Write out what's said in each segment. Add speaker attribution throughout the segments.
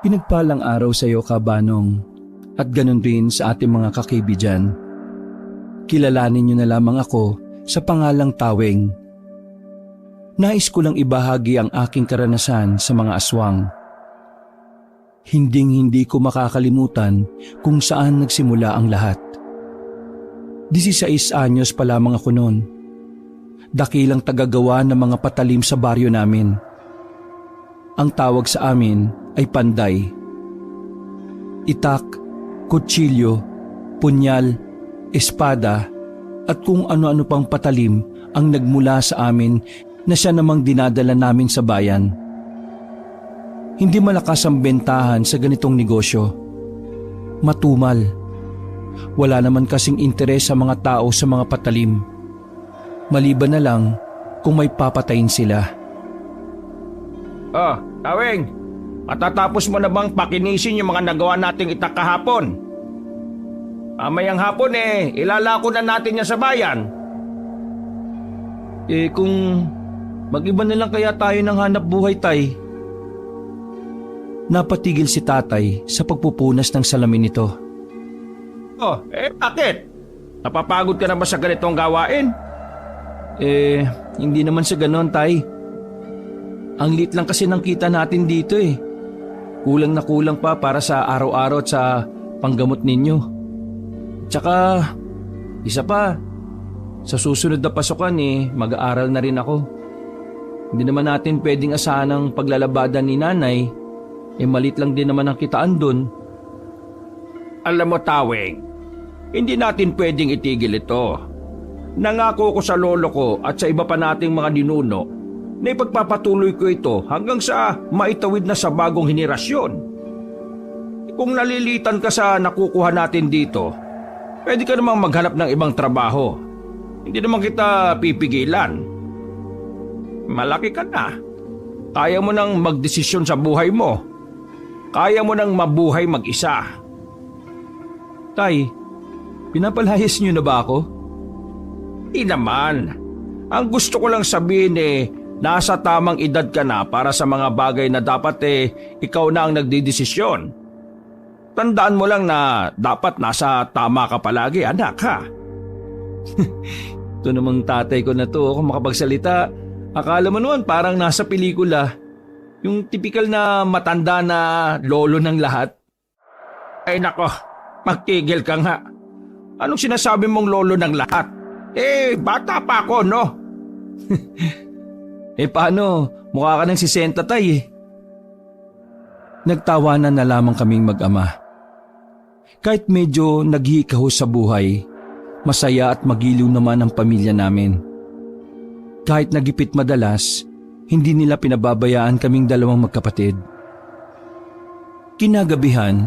Speaker 1: Pinagpalang araw sa iyo, Kabanong, at ganun rin sa ating mga kakaibigan. Kilalanin niyo na lamang ako sa pangalang Taweng. Nais ko lang ibahagi ang aking karanasan sa mga aswang. Hinding-hindi ko makakalimutan kung saan nagsimula ang lahat. 16 anyos pa lamang ako noon. Dakilang tagagawa ng mga patalim sa baryo namin. Ang tawag sa amin ay panday. Itak, kutsilyo, punyal, espada at kung ano-ano pang patalim ang nagmula sa amin na siya namang dinadala namin sa bayan. Hindi malakas ang bentahan sa ganitong negosyo. Matumal. Wala naman kasing interes sa mga tao sa mga patalim. Maliban na lang kung may papatayin sila.
Speaker 2: Oh, Taweng, matatapos mo na bang pakinisin yung mga nagawa nating itak kahapon? Mamayang hapon ilalako na natin yan sa bayan.
Speaker 1: Kung mag-iba na lang kaya tayo ng hanap buhay, Tay. Napatigil si Tatay sa pagpupunas ng salamin nito.
Speaker 2: Oh, bakit? Napapagod ka na ba sa ganitong gawain?
Speaker 1: Hindi naman sa ganon, Tay. Ang liit lang kasi ng kita natin dito Kulang na kulang pa para sa araw-araw at sa panggamot ninyo. Tsaka, isa pa, sa susunod na pasukan mag-aaral na rin ako. Hindi naman natin pwedeng asahan ang paglalabadan ni Nanay. Malit lang din naman ang kitaan dun.
Speaker 2: Alam mo, Taweng, hindi natin pwedeng itigil ito. Nangako ko sa lolo ko at sa iba pa nating mga ninuno na ipagpapatuloy ko ito hanggang sa maitawid na sa bagong henerasyon. Kung nalilitan ka sa nakukuha natin dito, pwede ka namang maghanap ng ibang trabaho. Hindi naman kita pipigilan. Malaki ka na. Kaya mo nang magdesisyon sa buhay mo. Kaya mo nang mabuhay mag-isa.
Speaker 1: Tay, pinapalayas niyo na ba ako?
Speaker 2: Di naman. Ang gusto ko lang sabihin nasa tamang edad ka na para sa mga bagay na dapat ikaw na ang nagdidesisyon. Tandaan mo lang na dapat nasa tama ka palagi, anak, ha?
Speaker 1: Ito namang tatay ko na to, kung makapagsalita, akala mo naman parang nasa pelikula. Yung tipikal na matanda na lolo ng lahat.
Speaker 2: Ay nako, magtigil ka nga. Anong sinasabi mong lolo ng lahat? Bata pa ako, no?
Speaker 1: Paano? Mukha ka ng 60, Tay. Nagtawanan na lamang kaming mag-ama. Kahit medyo naghihikaho sa buhay, masaya at magiliw naman ang pamilya namin. Kahit nagipit madalas, hindi nila pinababayaan kaming dalawang magkapatid. Kinagabihan,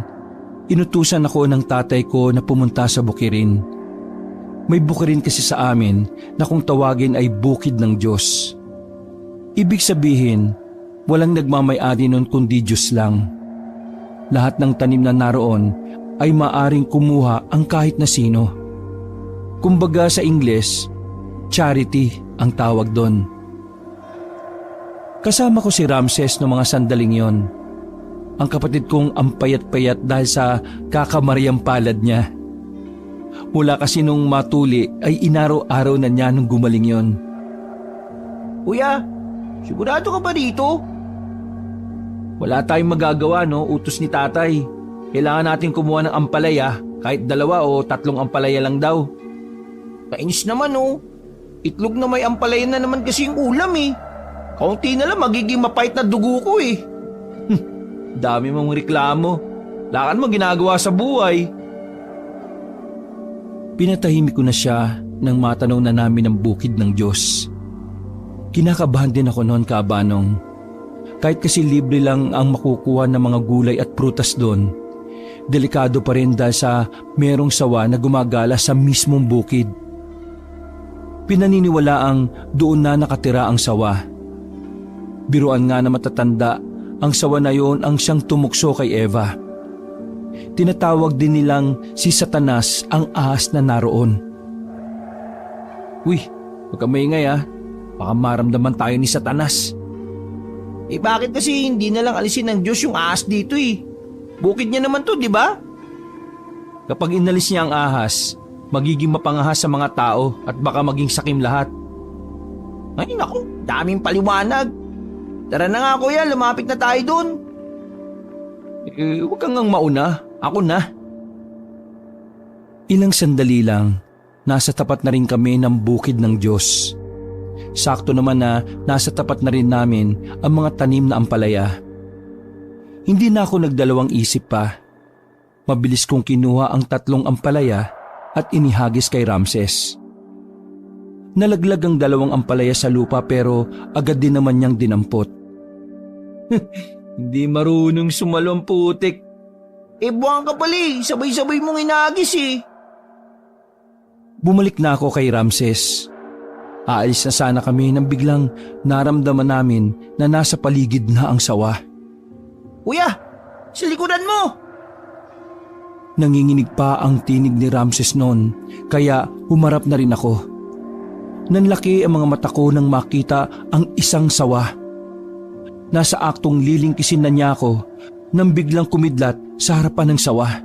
Speaker 1: inutusan ako ng tatay ko na pumunta sa bukirin. May bukirin kasi sa amin na kung tawagin ay bukid ng Diyos. Ibig sabihin, walang nagmamay-ari nun kundi Diyos lang. Lahat ng tanim na naroon ay maaring kumuha ang kahit na sino. Kumbaga sa Ingles, charity ang tawag doon. Kasama ko si Ramses noong mga sandaling yon. Ang kapatid kong ampayat-payat dahil sa kakamaryang palad niya. Mula kasi nung matuli ay inaraw-araw na niya nung gumaling yon.
Speaker 2: Kuya, sigurado ka ba dito?
Speaker 1: Wala tayong magagawa, no? Utos ni tatay. Kailangan natin kumuha ng ampalaya, kahit 2 o 3 ampalaya lang daw.
Speaker 2: Kainis naman, Itlog na may ampalaya na naman kasi yung ulam, Kaunti na lang magiging mapait na dugo ko,
Speaker 1: Dami mong reklamo. Lakan mo ginagawa sa buhay. Pinatahimik ko na siya nang matanaw na namin ang bukid ng Diyos. Kinakabahan din ako noon, Kabanong. Kahit kasi libre lang ang makukuha ng mga gulay at prutas doon, delikado pa rin dahil sa merong sawa na gumagala sa mismong bukid. Pinaniniwalaang doon na nakatira ang sawa. Biruan nga na matatanda, ang sawa na yon ang siyang tumukso kay Eva. Tinatawag din nilang si Satanas ang ahas na naroon. Uy, huwag ka maingay, baka maramdaman tayo ni Satanas.
Speaker 3: Bakit kasi hindi na lang alisin ng Diyos yung ahas dito eh? Bukid niya naman to, di ba?
Speaker 1: Kapag inalis niya ang ahas, magiging mapangahas sa mga tao at baka maging sakim lahat.
Speaker 3: Ay naku, daming paliwanag. Tara na nga kuya, lumapit na tayo dun.
Speaker 1: Huwag kang ngang mauna, ako na. Ilang sandali lang, nasa tapat na rin kami ng bukid ng Diyos. Sakto naman na nasa tapat na rin namin ang mga tanim na ampalaya. Hindi na ako nagdalawang isip pa. Mabilis kong kinuha ang 3 ampalaya at inihagis kay Ramses. Nalaglag ang 2 ampalaya sa lupa pero agad din naman niyang dinampot. Hindi marunong sumalo ang putik.
Speaker 3: Buwang ka pala eh, sabay-sabay mong inagis eh.
Speaker 1: Bumalik na ako kay Ramses. Aalis na sana kami nang biglang naramdaman namin na nasa paligid na ang sawa.
Speaker 3: Kuya, sa likodan mo!
Speaker 1: Nanginginig pa ang tinig ni Ramses noon kaya humarap na rin ako. Nanlaki ang mga mata ko nang makita ang isang sawa. Nasa aktong lilingkisin na niya ako nang biglang kumidlat sa harapan ng sawa.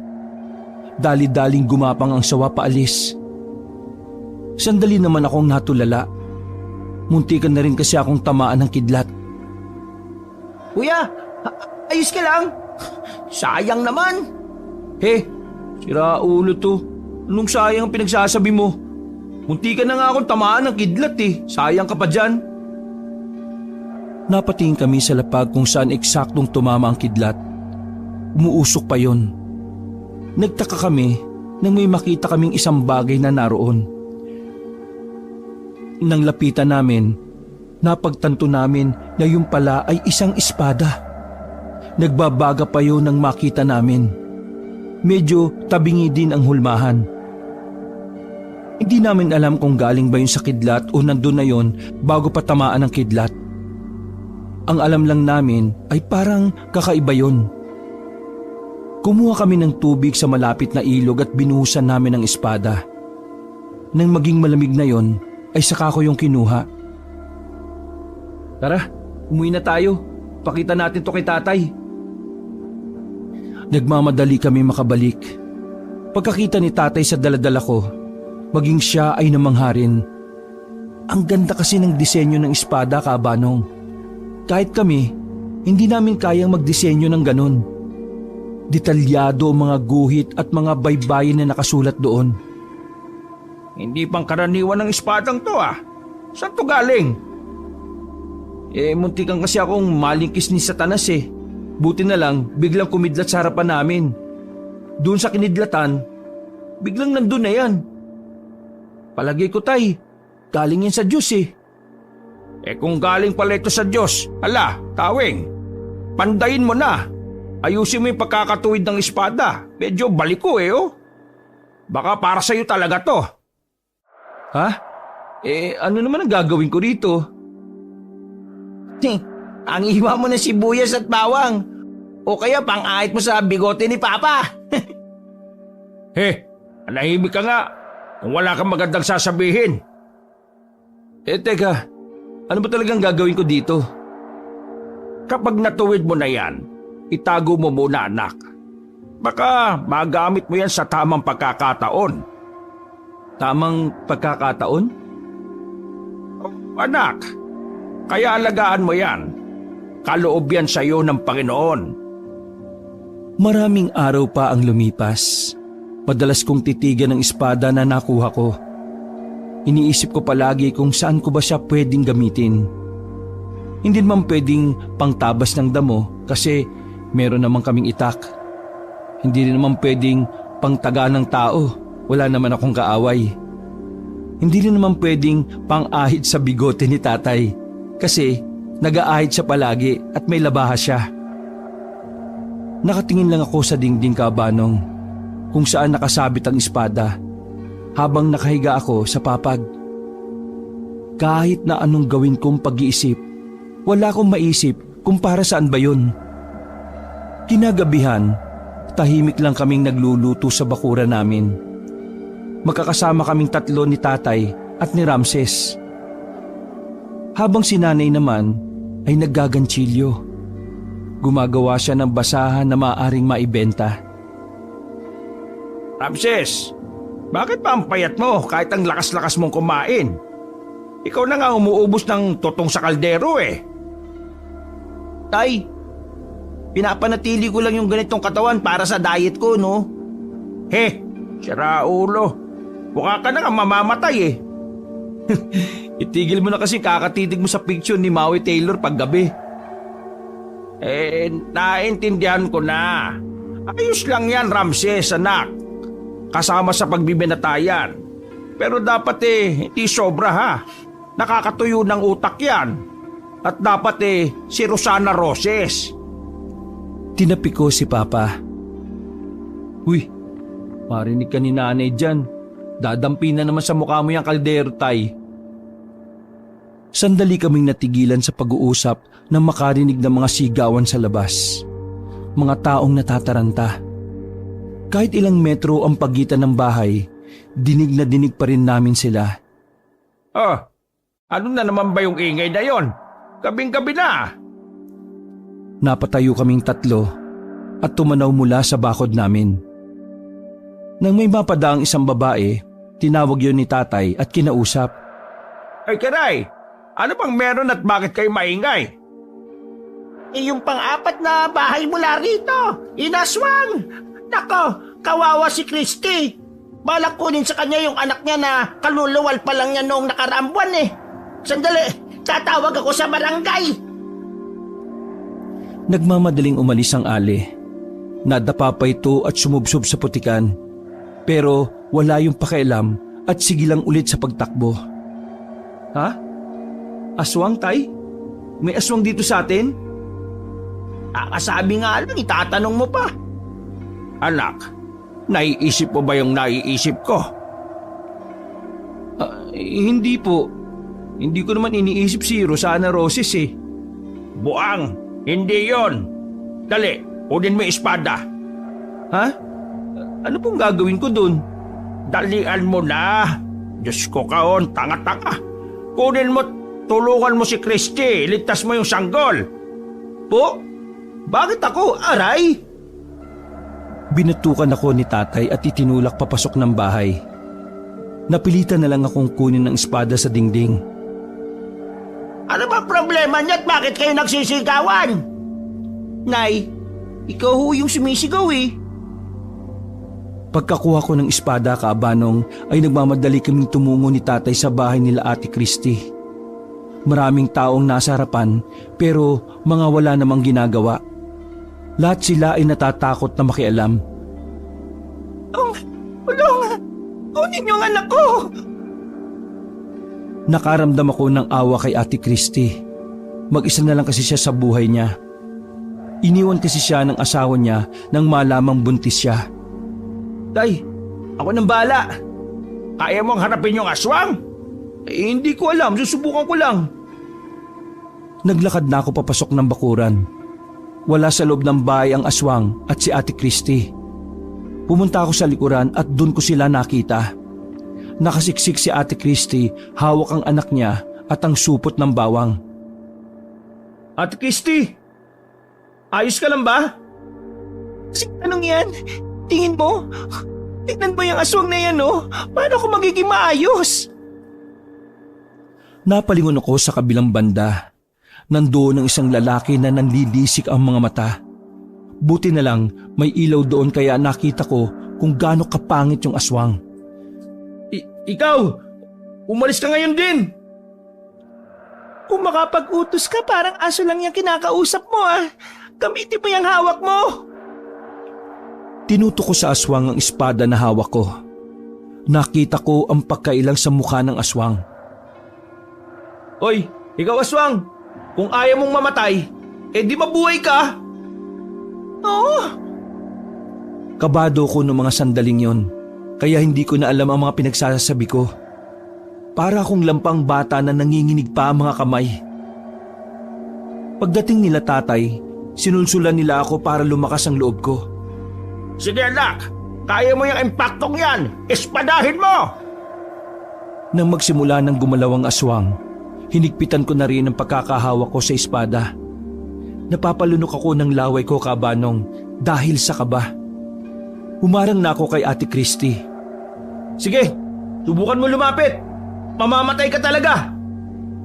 Speaker 1: Dali-daling gumapang ang sawa paalis. Sandali naman akong natulala. Muntikan na rin kasi akong tamaan ng kidlat.
Speaker 3: Kuya, ayos ka lang? Sayang naman.
Speaker 1: Sira ulo to. Anong sayang ang pinagsasabi mo? Muntikan na nga akong tamaan ng kidlat eh. Sayang ka pa dyan. Napatingin kami sa lapag kung saan eksaktong tumama ang kidlat. Umuusok pa yon. Nagtaka kami nang may makita kaming isang bagay na naroon. Nang lapitan namin, napagtanto namin na yung pala ay isang espada. Nagbabaga pa yun nang makita namin. Medyo tabingi din ang hulmahan. Hindi namin alam kung galing ba yun sa kidlat o nandun na yun bago pa tamaan ng kidlat. Ang alam lang namin ay parang kakaiba yun. Kumuha kami ng tubig sa malapit na ilog at binuhusan namin ang espada. Nang maging malamig na yon, ay saka ko yung kinuha. Tara, umuwi na tayo. Pakita natin to kay tatay. Nagmamadali kami makabalik. Pagkakita ni tatay sa daladala ko, maging siya ay namangharin. Ang ganda kasi ng disenyo ng espada, Kabanong. Kahit kami, hindi namin kayang magdisenyo ng ganon. Detalyado ang mga guhit at mga baybayin na nakasulat doon.
Speaker 2: Hindi pang karaniwan ng espadang to ah. Saan to galing?
Speaker 1: Muntikan kasi akong malingkis ni Satanas eh. Buti na lang, biglang kumidlat sa harapan namin. Doon sa kinidlatan, biglang nandun na yan. Palagay ko tay, galing yan sa Diyos eh.
Speaker 2: Kung galing pala ito sa Diyos, hala, Tawing, pandayin mo na. Ayusin mo yung pagkakatuwid ng espada. Medyo baliko oh. Baka para sa'yo talaga to.
Speaker 1: Ha? Ano naman ang gagawin ko rito?
Speaker 3: Ang iwa mo na sibuyas at bawang. O kaya pang-ahit mo sa bigote ni Papa.
Speaker 2: Anahimik ka nga. Kung wala kang magandang sasabihin.
Speaker 1: Teka, ano ba talagang gagawin ko dito?
Speaker 2: Kapag natuwid mo na yan, itago mo muna anak. Baka magamit mo yan sa tamang pagkakataon.
Speaker 1: Tamang pagkakataon?
Speaker 2: Anak, kaya alagaan mo yan. Kaloob yan sa iyo ng Panginoon.
Speaker 1: Maraming araw pa ang lumipas. Madalas kong titigan ng espada na nakuha ko. Iniisip ko palagi kung saan ko ba siya pwedeng gamitin. Hindi naman pwedeng pangtabas ng damo kasi meron naman kaming itak. Hindi rin naman pwedeng pangtaga ng tao. Wala naman akong kaaway. Hindi rin naman pwedeng pang-ahit sa bigote ni tatay kasi nag-aahit siya palagi at may labahas siya. Nakatingin lang ako sa dingding, Kabanong, kung saan nakasabit ang espada habang nakahiga ako sa papag. Kahit na anong gawin kong pag-iisip, wala akong maisip kung para saan ba yun. Kinagabihan, tahimik lang kaming nagluluto sa bakuran namin. Magkakasama kaming 3 ni tatay at ni Ramses. Habang si nanay naman, ay naggaganchilyo. Gumagawa siya ng basahan na maaaring maibenta.
Speaker 2: Ramses, bakit pa ang payat mo kahit ang lakas-lakas mong kumain? Ikaw na nga umuubos ng totong sa kaldero eh.
Speaker 3: Tay, pinapanatili ko lang yung ganitong katawan para sa diet ko, no?
Speaker 2: He, sira ulo. Mukha ka na nga mamamatay eh.
Speaker 1: Itigil mo na kasi kakatitig mo sa picture ni Maui Taylor paggabi.
Speaker 2: Naintindihan ko na. Ayos lang yan, Ramses, anak. Kasama sa pagbibinatayan. Pero dapat hindi sobra ha. Nakakatuyo ng utak yan. At dapat si Rosana Roses.
Speaker 1: Tinapi ko si Papa. Uy, marinig ka ni nanay dyan. Dadampi na naman sa mukha mo yung kaldero, Tay. Sandali kaming natigilan sa pag-uusap nang makarinig ng mga sigawan sa labas. Mga taong natataranta. Kahit ilang metro ang pagitan ng bahay, dinig na dinig pa rin namin sila.
Speaker 2: Oh, ano na naman ba yung ingay na yon? Gabing-gabi na.
Speaker 1: Napatayo kaming tatlo at tumanaw mula sa bakod namin. Nang may mapadaang isang babae, tinawag yon ni tatay at kinausap.
Speaker 2: Ay Kiray, ano pang meron at bakit kayo maingay?
Speaker 3: Yung pang-apat na bahay mula rito, inaswang! Nako, kawawa si Christy. Balak kunin sa kanya yung anak niya na kaluluwal pa lang niya noong nakaraang buwan eh. Sandali, tatawag ako sa barangay.
Speaker 1: Nagmamadaling umalis ang Ali. Nadapa pa ito at sumubsob sa putikan. Pero wala yung pakialam at sigilang ulit sa pagtakbo. Ha? Aswang, Tay? May aswang dito sa atin?
Speaker 3: Sabi nga lang, itatanong mo pa.
Speaker 2: Anak, naiisip mo ba yung naiisip ko?
Speaker 1: Hindi po. Hindi ko naman iniisip si Rosana Roses eh.
Speaker 2: Buang, hindi yon. Dali, kunin mo yung espada.
Speaker 1: Ha? Ano pong gagawin ko dun?
Speaker 2: Dalian mo na. Diyos ko kaon, tanga-tanga. Kunin mo, tulungan mo si Christy, ligtas mo yung sanggol.
Speaker 1: Po? Bakit ako? Aray! Binatukan ako ni tatay at itinulak papasok ng bahay. Napilitan na lang akong kunin ng espada sa dingding.
Speaker 3: Ano ba problema niya at bakit kayo nagsisigawan? Nay, ikaw ho yung sumisigaw eh.
Speaker 1: Pagkakuha ko ng espada kaabanong ay nagmamadali kaming tumungo ni tatay sa bahay nila Ate Christy. Maraming taong nasa harapan pero mga wala namang ginagawa. Lahat sila ay natatakot na makialam.
Speaker 3: Tulong! Kunin yung anak ko!
Speaker 1: Nakaramdam ako ng awa kay Ate Christy. Mag-isa na lang kasi siya sa buhay niya. Iniwan kasi siya ng asawa niya nang malamang buntis siya.
Speaker 2: Tay, ako nang bala. Kaya mong harapin yung aswang?
Speaker 1: Hindi ko alam, susubukan ko lang. Naglakad na ako papasok ng bakuran. Wala sa loob ng bahay ang aswang at si Ate Christy. Pumunta ako sa likuran at doon ko sila nakita. Nakasiksik si Ate Christy, hawak ang anak niya at ang supot ng bawang.
Speaker 2: Ate Christy, ayos ka lang ba?
Speaker 3: Anong yan? Tingin mo? Tingnan mo yung aswang na yan oh. Paano ako magiging maayos?
Speaker 1: Napalingon ako sa kabilang banda. Nandoon ang isang lalaki na nanlilisik ang mga mata. Buti na lang may ilaw doon kaya nakita ko kung gaano kapangit yung aswang.
Speaker 2: Ikaw, umalis ka ngayon din.
Speaker 3: Kung makapag-utos ka parang aso lang yung kinakausap mo ah. Gamitin mo yung hawak mo.
Speaker 1: Tinutok ko sa aswang ang espada na hawak ko. Nakita ko ang pagkailang sa mukha ng aswang.
Speaker 2: Oy, ikaw aswang! Kung ayaw mong mamatay, di mabuhay ka!
Speaker 3: Oo!
Speaker 1: Kabado ko noong mga sandaling yon, kaya hindi ko na alam ang mga pinagsasabi ko. Para akong lampang bata na nanginginig pa ang mga kamay. Pagdating nila tatay, sinulsulan nila ako para lumakas ang loob ko.
Speaker 2: Sige anak, kaya mo yung impaktong yan! Espadahin mo!
Speaker 1: Nang magsimula ng gumalaw ang aswang, Hinigpitan ko na rin ang pagkakahawak ko sa espada. Napapalunok ako ng laway ko, Kabanong, dahil sa kaba. Humarang na ako kay Ate Christy.
Speaker 2: Sige, subukan mo lumapit. Mamamatay ka talaga.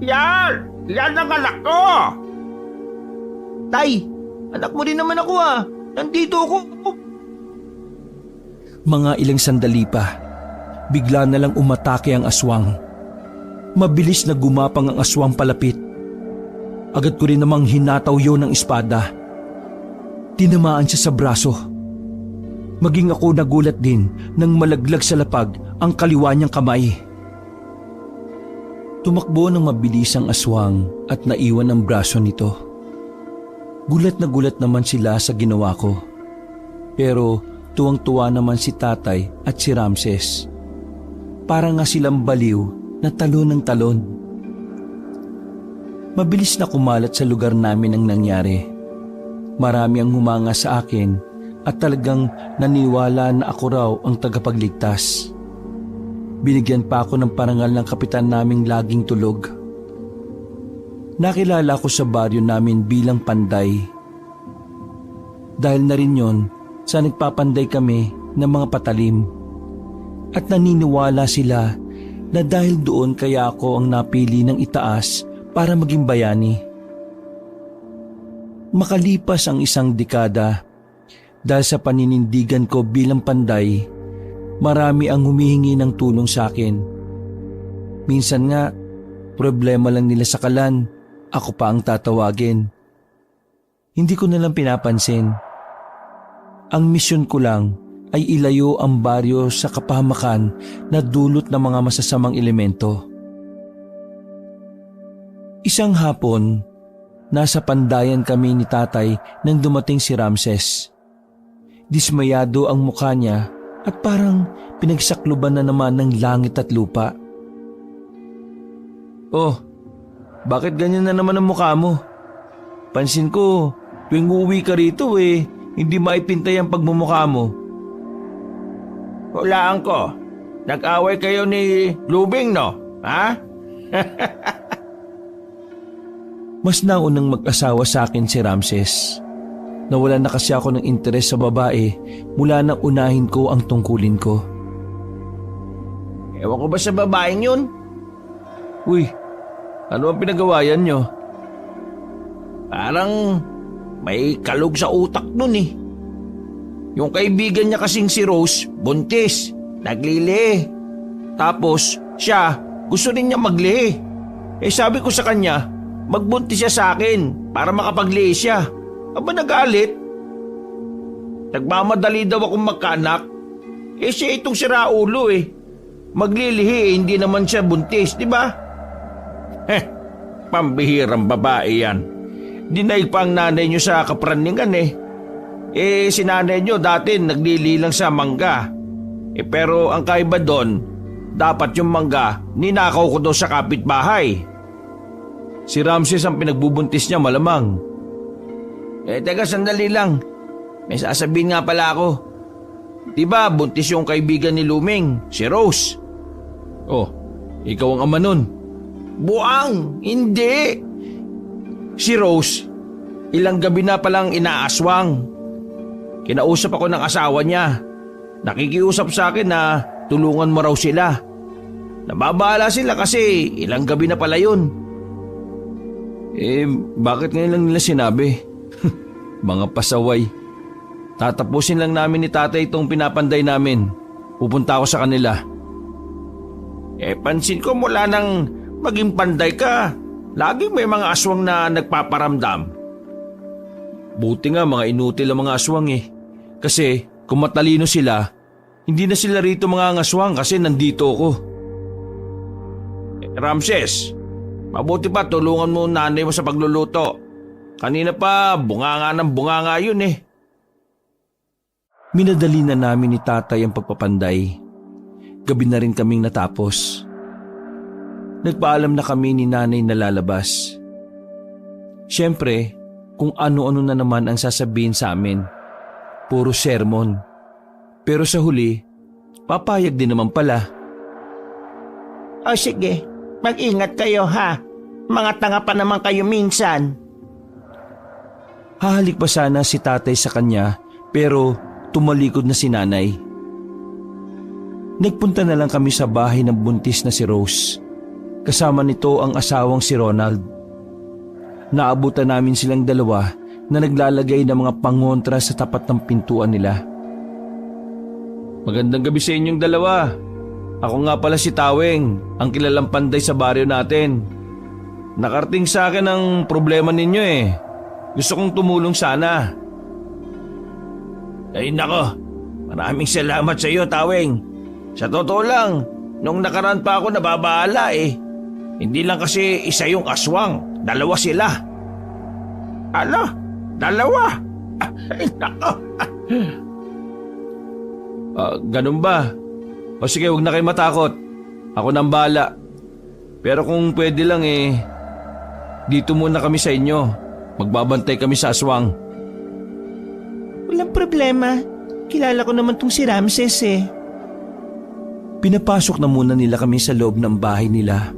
Speaker 3: Yan! Yan ang anak ko! Tay, anak mo din naman ako ah. Nandito ako.
Speaker 1: Mga ilang sandali pa, bigla na lang umatake ang aswang. Mabilis na gumapang ang aswang palapit. Agad ko rin namang hinataw yun ng espada. Tinamaan siya sa braso. Maging ako nagulat din nang malaglag sa lapag ang kaliwa niyang kamay. Tumakbo ng mabilis ang aswang at naiwan ang braso nito. Gulat na gulat naman sila sa ginawa ko. Pero tuwang-tuwa naman si tatay at si Ramses. Para nga silang baliw na talon ng talon. Mabilis na kumalat sa lugar namin ang nangyari. Marami ang humanga sa akin at talagang naniwala na ako raw ang tagapagligtas. Binigyan pa ako ng parangal ng kapitan naming laging tulog. Nakilala ko sa baryo namin bilang Panday. Dahil na rin yon sa nagpapanday kami ng mga patalim. At naniniwala sila na dahil doon kaya ako ang napili ng itaas para maging bayani. Makalipas ang isang dekada, dahil sa paninindigan ko bilang Panday, marami ang humihingi ng tulong sa akin. Minsan nga, problema lang nila sa kalan, ako pa ang tatawagin. Hindi ko nalang pinapansin. Ang misyon ko lang ay ilayo ang baryo sa kapahamakan na dulot ng mga masasamang elemento. Isang hapon, nasa pandayan kami ni tatay nang dumating si Ramses. Dismayado ang mukha niya at parang pinagsakluban na naman ng langit at lupa.
Speaker 2: Oh, bakit ganyan na naman ang mukha mo? Pansin ko, tuwing uuwi ka rito hindi maipintay ang pagmumukha mo. Hulaan ko, nag-away kayo ni Lubing, no? Ha?
Speaker 1: Mas naunang mag-asawa sa akin si Ramses. Nawala na kasi ako ng interes sa babae mula nang unahin ko ang tungkulin ko.
Speaker 2: Ewan ko ba sa babaeng yun?
Speaker 1: Uy, ano ang pinagawayan nyo?
Speaker 2: Parang may kalog sa utak nun eh. Yung kaibigan niya kasing si Rose, buntis, naglili. Tapos siya, gusto rin niya maglihi. Sabi ko sa kanya, magbuntis siya sa akin para makapaglihi siya. Aba nagalit. Nagmamadali daw akong magkaanak. Siya itong siraulo Maglilihi hindi naman siya buntis, di ba? Pambihirang babae yan. Dinaig pa ang nanay niyo sa kapraningan si nanay niyo dati naglili lang sa mangga. Pero ang kaiba doon, dapat yung mangga ninakaw ko daw sa kapitbahay.
Speaker 1: Si Ramses ang pinagbubuntis niya malamang.
Speaker 2: Teka sandali lang. May sasabihin nga pala ako. Diba buntis yung kaibigan ni Luming, si Rose?
Speaker 1: Oh, ikaw ang ama nun.
Speaker 2: Buang, hindi. Si Rose, ilang gabi na palang inaaswang. Kinausap ako ng asawa niya. Nakikiusap sa akin na tulungan mo raw sila. Nababahala sila kasi ilang gabi na pala yun.
Speaker 1: Bakit ngayon lang nila sinabi? Mga pasaway. Tatapusin lang namin ni tatay itong pinapanday namin. Pupunta ako sa kanila.
Speaker 2: Pansin ko mula nang maging panday ka, laging may mga aswang na nagpaparamdam.
Speaker 1: Buti nga mga inutil ang mga aswang Kasi kung matalino sila, hindi na sila rito mga aswang kasi nandito ako.
Speaker 2: Ramses, mabuti pa tulungan mo nanay mo sa pagluluto. Kanina pa bunganga ng bunganga yun
Speaker 1: Minadali na namin ni tatay ang pagpapanday. Gabi na rin kaming natapos. Nagpaalam na kami ni nanay na lalabas. Siyempre, kung ano-ano na naman ang sasabihin sa amin. Puro sermon. Pero sa huli, papayag din naman pala.
Speaker 3: O sige, mag-ingat kayo ha. Mga tanga pa naman kayo minsan.
Speaker 1: Hahalik pa sana si tatay sa kanya pero tumalikod na si nanay. Nagpunta na lang kami sa bahay ng buntis na si Rose. Kasama nito ang asawang si Ronald. Naabutan namin silang dalawa na naglalagay ng mga pangontra sa tapat ng pintuan nila.
Speaker 2: Magandang gabi sa inyong dalawa. Ako nga pala si Taweng, ang kilalang panday sa baryo natin. Nakarating sa akin ang problema ninyo eh. Gusto kong tumulong sana. Ay nako, maraming salamat sa iyo, Taweng. Sa totoo lang, nung nakaraan pa ako nababahala eh. Hindi lang kasi isa yung aswang, dalawa sila. Ano? Dalawa? Ay nako.
Speaker 1: Ganun ba? O sige, huwag na kayo matakot. Ako nang bahala. Pero kung pwede lang eh, dito muna kami sa inyo. Magbabantay kami sa aswang.
Speaker 3: Walang problema. Kilala ko naman tong si Ramses eh.
Speaker 1: Pinapasok na muna nila kami sa loob ng bahay nila.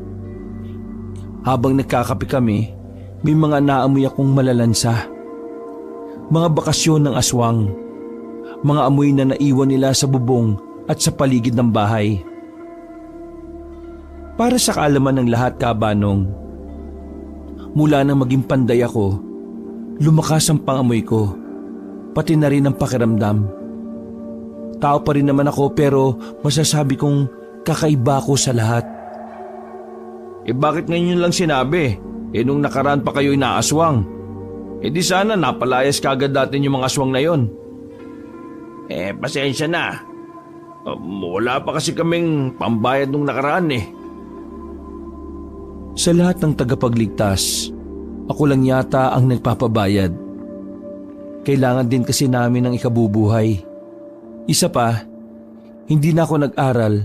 Speaker 1: Habang nagkakape kami, may mga naamoy akong malalansa. Mga bakasyon ng aswang. Mga amoy na naiwan nila sa bubong at sa paligid ng bahay. Para sa kaalaman ng lahat, Kabanong, mula nang maging panday ako, lumakas ang pangamoy ko, pati na rin ang pakiramdam. Tao pa rin naman ako pero masasabi kong kakaiba ko sa lahat.
Speaker 2: Eh bakit ngayon lang sinabi? Eh nung nakaraan pa kayo inaaswang. Eh di sana napalayas kagad natin yung mga aswang na yon. Eh pasensya na. Wala pa kasi kaming pambayad nung nakaraan eh.
Speaker 1: Sa lahat ng tagapagligtas, ako lang yata ang nagpapabayad. Kailangan din kasi namin ng ikabubuhay. Isa pa, hindi na ako nag-aral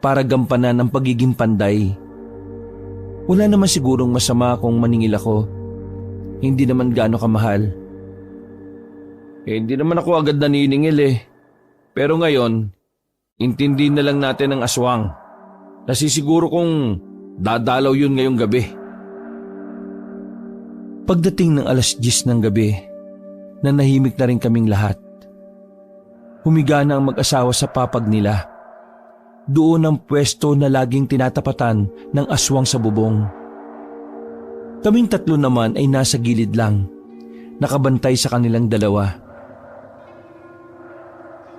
Speaker 1: para gampanan ang pagiging panday. Wala naman sigurong masama kung maningil ako. Hindi naman gaano kamahal.
Speaker 2: Eh hindi naman ako agad naniningil eh. Pero ngayon, intindi na lang natin ang aswang. Nasisiguro kong dadalaw yun ngayong gabi.
Speaker 1: Pagdating ng 10:00 ng gabi, nanahimik na rin kaming lahat. Humiga na ang mag-asawa sa papag nila. Doon ang pwesto na laging tinatapatan ng aswang sa bubong. Kaming tatlo naman ay nasa gilid lang, nakabantay sa kanilang dalawa.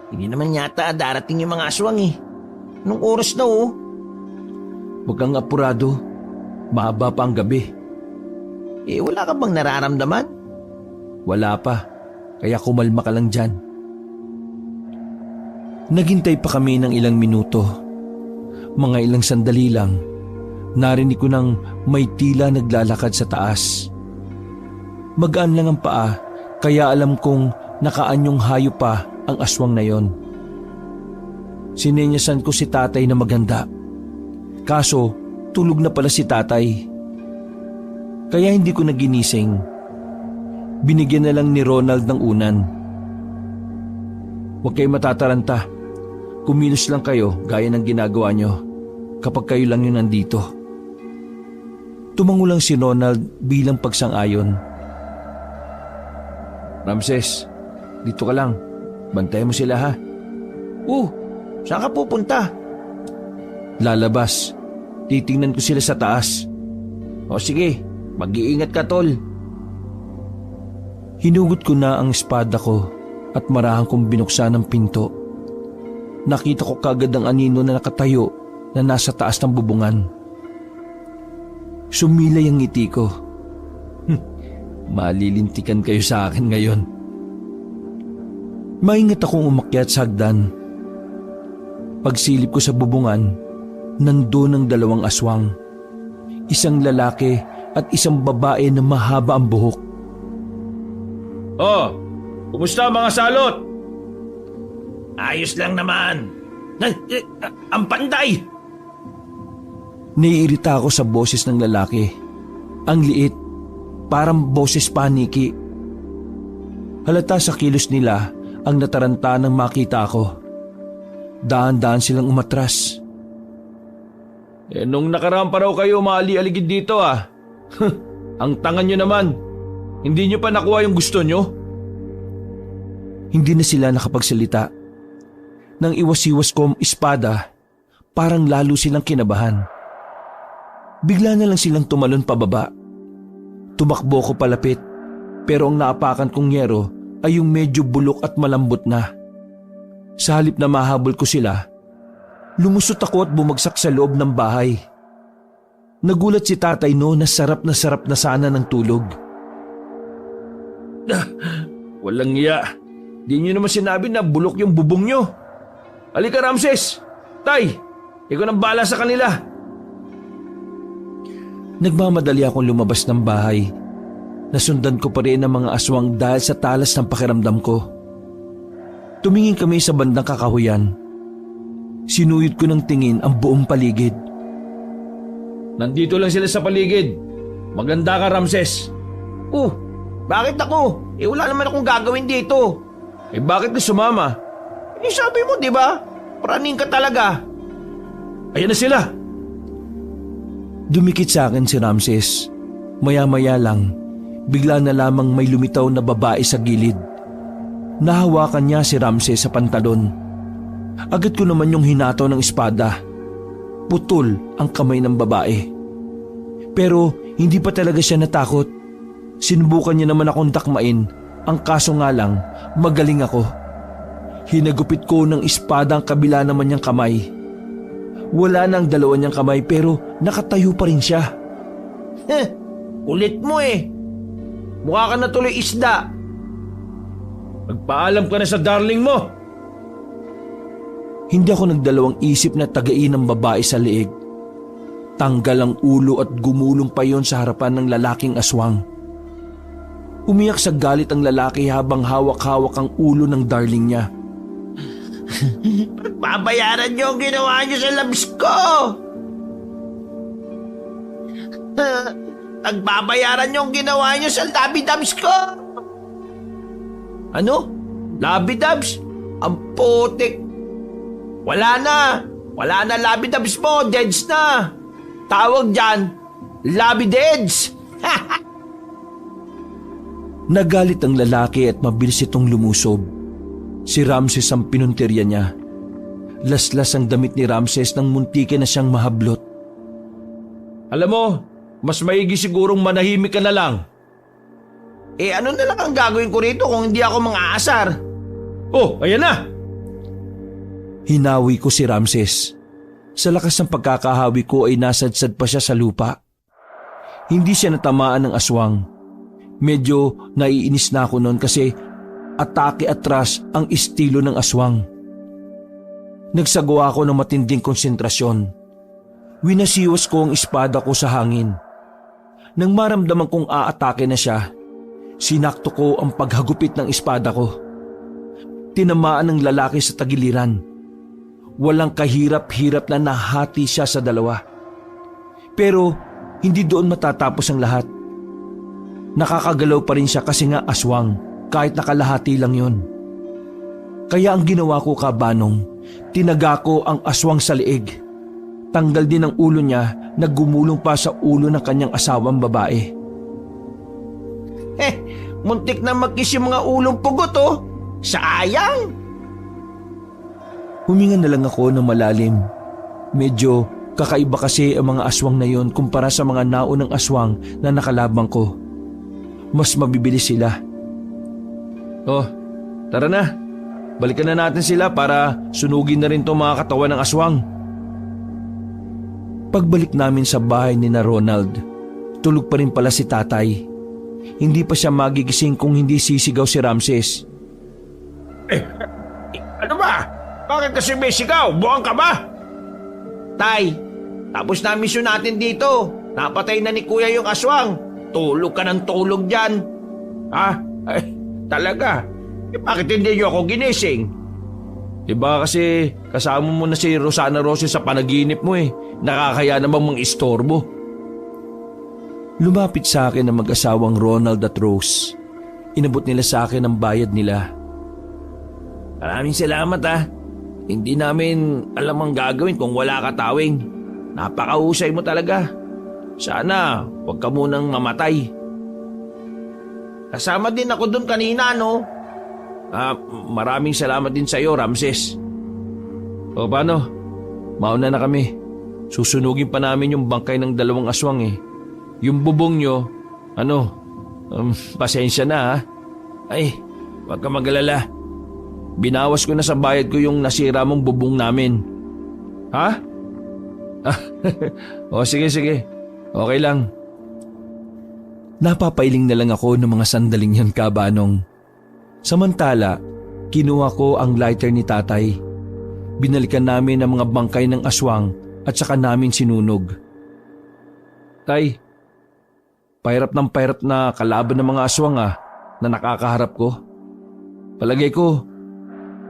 Speaker 3: Hindi naman yata darating yung mga aswang eh. Nung oras na oh.
Speaker 1: Huwag kang apurado, mahaba pa ang gabi.
Speaker 3: Eh wala ka bang nararamdaman?
Speaker 1: Wala pa, kaya kumalma ka lang dyan. Naghintay pa kami ng ilang minuto. Mga ilang sandali lang, narinig ko nang may tila naglalakad sa taas. Magaan lang ang paa, kaya alam kong nakaanyong hayop pa ang aswang na yon. Sinenyasan ko si tatay na maganda. Kaso, tulog na pala si tatay. Kaya hindi ko naginising. Binigyan na lang ni Ronald ng unan. Huwag kayo matataranta. Kumilos lang kayo gaya ng ginagawa nyo kapag kayo lang yun nandito. Tumango lang si Ronald bilang pagsang-ayon. Ramses, dito ka lang. Bantayan mo sila ha.
Speaker 3: Saan ka pupunta?
Speaker 1: Lalabas. Titingnan ko sila sa taas.
Speaker 2: O sige, mag-iingat ka tol.
Speaker 1: Hinugot ko na ang espada ko at marahan kong binuksan ang pinto. Nakita ko kagad ang anino na nakatayo na nasa taas ng bubungan. Sumilay ang ngiti ko. Malilintikan kayo sa akin ngayon. Maingat akong umakyat sa hagdan. Pagsilip ko sa bubungan, nandoon ang dalawang aswang. Isang lalaki at isang babae na mahaba ang buhok.
Speaker 2: Oh, kumusta mga salot?
Speaker 3: Ayos lang naman. Ang panday!
Speaker 1: Naiirita ako sa boses ng lalaki. Ang liit, parang boses paniki. Halata sa kilos nila ang nataranta nang makita ako. Daan-daan silang umatras.
Speaker 2: Eh nung nakaraan pa raw kayo maali-aligid dito ah. Ang tanga nyo naman. Hindi nyo pa nakuha yung gusto nyo?
Speaker 1: Hindi na sila nakapagsalita. Nang iwas-iwas ko ang espada, parang lalo silang kinabahan. Bigla na lang silang tumalon pababa. Tumakbo ko palapit, pero ang naapakan kong yero ay yung medyo bulok at malambot na. Sa halip na mahabol ko sila, lumusot ako at bumagsak sa loob ng bahay. Nagulat si tatay no na sarap na sana ng tulog.
Speaker 2: Walang iya. Di nyo naman sinabi na bulok yung bubong nyo. Halika Ramses! Tay! Ikaw nang bahala sa kanila.
Speaker 1: Nagmamadali akong lumabas ng bahay. Nasundan ko pa rin ang mga aswang dahil sa talas ng pakiramdam ko. Tumingin kami sa bandang kakahuyan. Sinuyod ko ng tingin ang buong paligid.
Speaker 2: Nandito lang sila sa paligid. Maganda ka Ramses.
Speaker 3: Oh, bakit ako? Wala naman akong gagawin dito.
Speaker 2: Bakit ka sumama?
Speaker 3: Sabi mo, di ba? Praning ka talaga.
Speaker 2: Ayan na sila.
Speaker 1: Dumikit sa akin si Ramses. Maya-maya lang, bigla na lamang may lumitaw na babae sa gilid. Nahawakan niya si Ramses sa pantalon. Agad ko naman yung hinato ng espada. Putol ang kamay ng babae. Pero hindi pa talaga siya natakot. Sinubukan niya naman akong dakmain. Ang kaso nga lang, magaling ako. Hinagupit ko ng espada ang kabila naman niyang kamay. Wala na ang dalawa niyang kamay pero nakatayo pa rin siya.
Speaker 3: Ulit mo eh. Mukha ka na tuloy isda.
Speaker 2: Magpaalam ka na sa darling mo.
Speaker 1: Hindi ako nagdalawang isip na tagain ng babae sa leeg. Tanggal ang ulo at gumulong pa yon sa harapan ng lalaking aswang. Umiyak sa galit ang lalaki habang hawak-hawak ang ulo ng darling niya.
Speaker 3: Babayaran niyo ang ginawa niyo sa labs ko. Pagbabayaran niyo ang ginawa niyo sa labi-dabs ko. Ano? Labi-dabs? Ang putik. Wala na labi-dabs mo. Deads na. Tawag dyan, labi-deads.
Speaker 1: Nagalit ang lalaki at mabilis itong lumusob. Si Ramses ang pinuntirya niya. Laslas ang damit ni Ramses nang muntikin na siyang mahablot.
Speaker 2: Alam mo, mas maigi sigurong manahimik ka na lang.
Speaker 3: Ano na lang ang gagawin ko rito kung hindi ako mang-aasar?
Speaker 2: Oh, ayan na!
Speaker 1: Hinawi ko si Ramses. Sa lakas ng pagkakahawi ko ay nasadsad pa siya sa lupa. Hindi siya natamaan ng aswang. Medyo naiinis na ako noon kasi atake atras ang estilo ng aswang. Nagsagawa ako ng matinding konsentrasyon. Winasiwas ko ang espada ko sa hangin. Nang maramdaman kong aatake na siya, sinakto ko ang paghagupit ng espada ko. Tinamaan ng lalaki sa tagiliran. Walang kahirap-hirap na nahati siya sa dalawa. Pero hindi doon matatapos ang lahat. Nakakagalaw pa rin siya kasi nga aswang kahit nakalahati lang yon. Kaya ang ginawa ko kabanong, tinaga ko ang aswang sa leeg. Tanggal din ang ulo niya na gumulong pa sa ulo ng kanyang asawang babae.
Speaker 3: Muntik na magkis yung mga ulong pugot oh. Sayang!
Speaker 1: Huminga na lang ako ng malalim. Medyo kakaiba kasi ang mga aswang na yon kumpara sa mga naunang aswang na nakalabang ko. Mas mabibilis sila.
Speaker 2: Oh, tara na. Balikan na natin sila para sunugin na rin itong mga katawan ng aswang.
Speaker 1: Pagbalik namin sa bahay ni na Ronald, tulog pa rin pala si tatay. Hindi pa siya magigising kung hindi sisigaw si Ramses.
Speaker 3: Ano ba? Bakit kasi may sigaw? Buwang ka ba? Tay, tapos na misyon natin dito. Napatay na ni kuya yung aswang. Tulog ka ng tulog dyan. Ha? Talaga? Bakit hindi niyo ako ginising?
Speaker 2: Diba kasi kasama mo na si Rosana Roses sa panaginip mo eh. Nakakaya namang mang-istorbo.
Speaker 1: Lumapit sa akin ang mag-asawang Ronald at Rose. Inabot nila sa akin ang bayad nila.
Speaker 2: Maraming salamat ah. Hindi namin alam ang gagawin kung wala ka, Tawing. Napakahusay mo talaga. Sana huwag ka munang mamatay.
Speaker 3: Kasama din ako dun kanina, no?
Speaker 2: Maraming salamat din sa iyo, Ramses. O paano? Mauna na kami. Susunugin pa namin yung bangkay ng 2 aswang eh. Yung bubong nyo, pasensya na ha. Ay, huwag ka mag-alala. Binawas ko na sa bayad ko yung nasira mong bubong namin. Ha? O sige. Okay lang.
Speaker 1: Napapailing na lang ako ng mga sandaling yan, Kabanong. Samantala, kinuha ko ang lighter ni tatay. Binalikan namin ang mga bangkay ng aswang at saka namin sinunog. Tay, pahirap na kalaban ng mga aswang na nakakaharap ko. Palagay ko,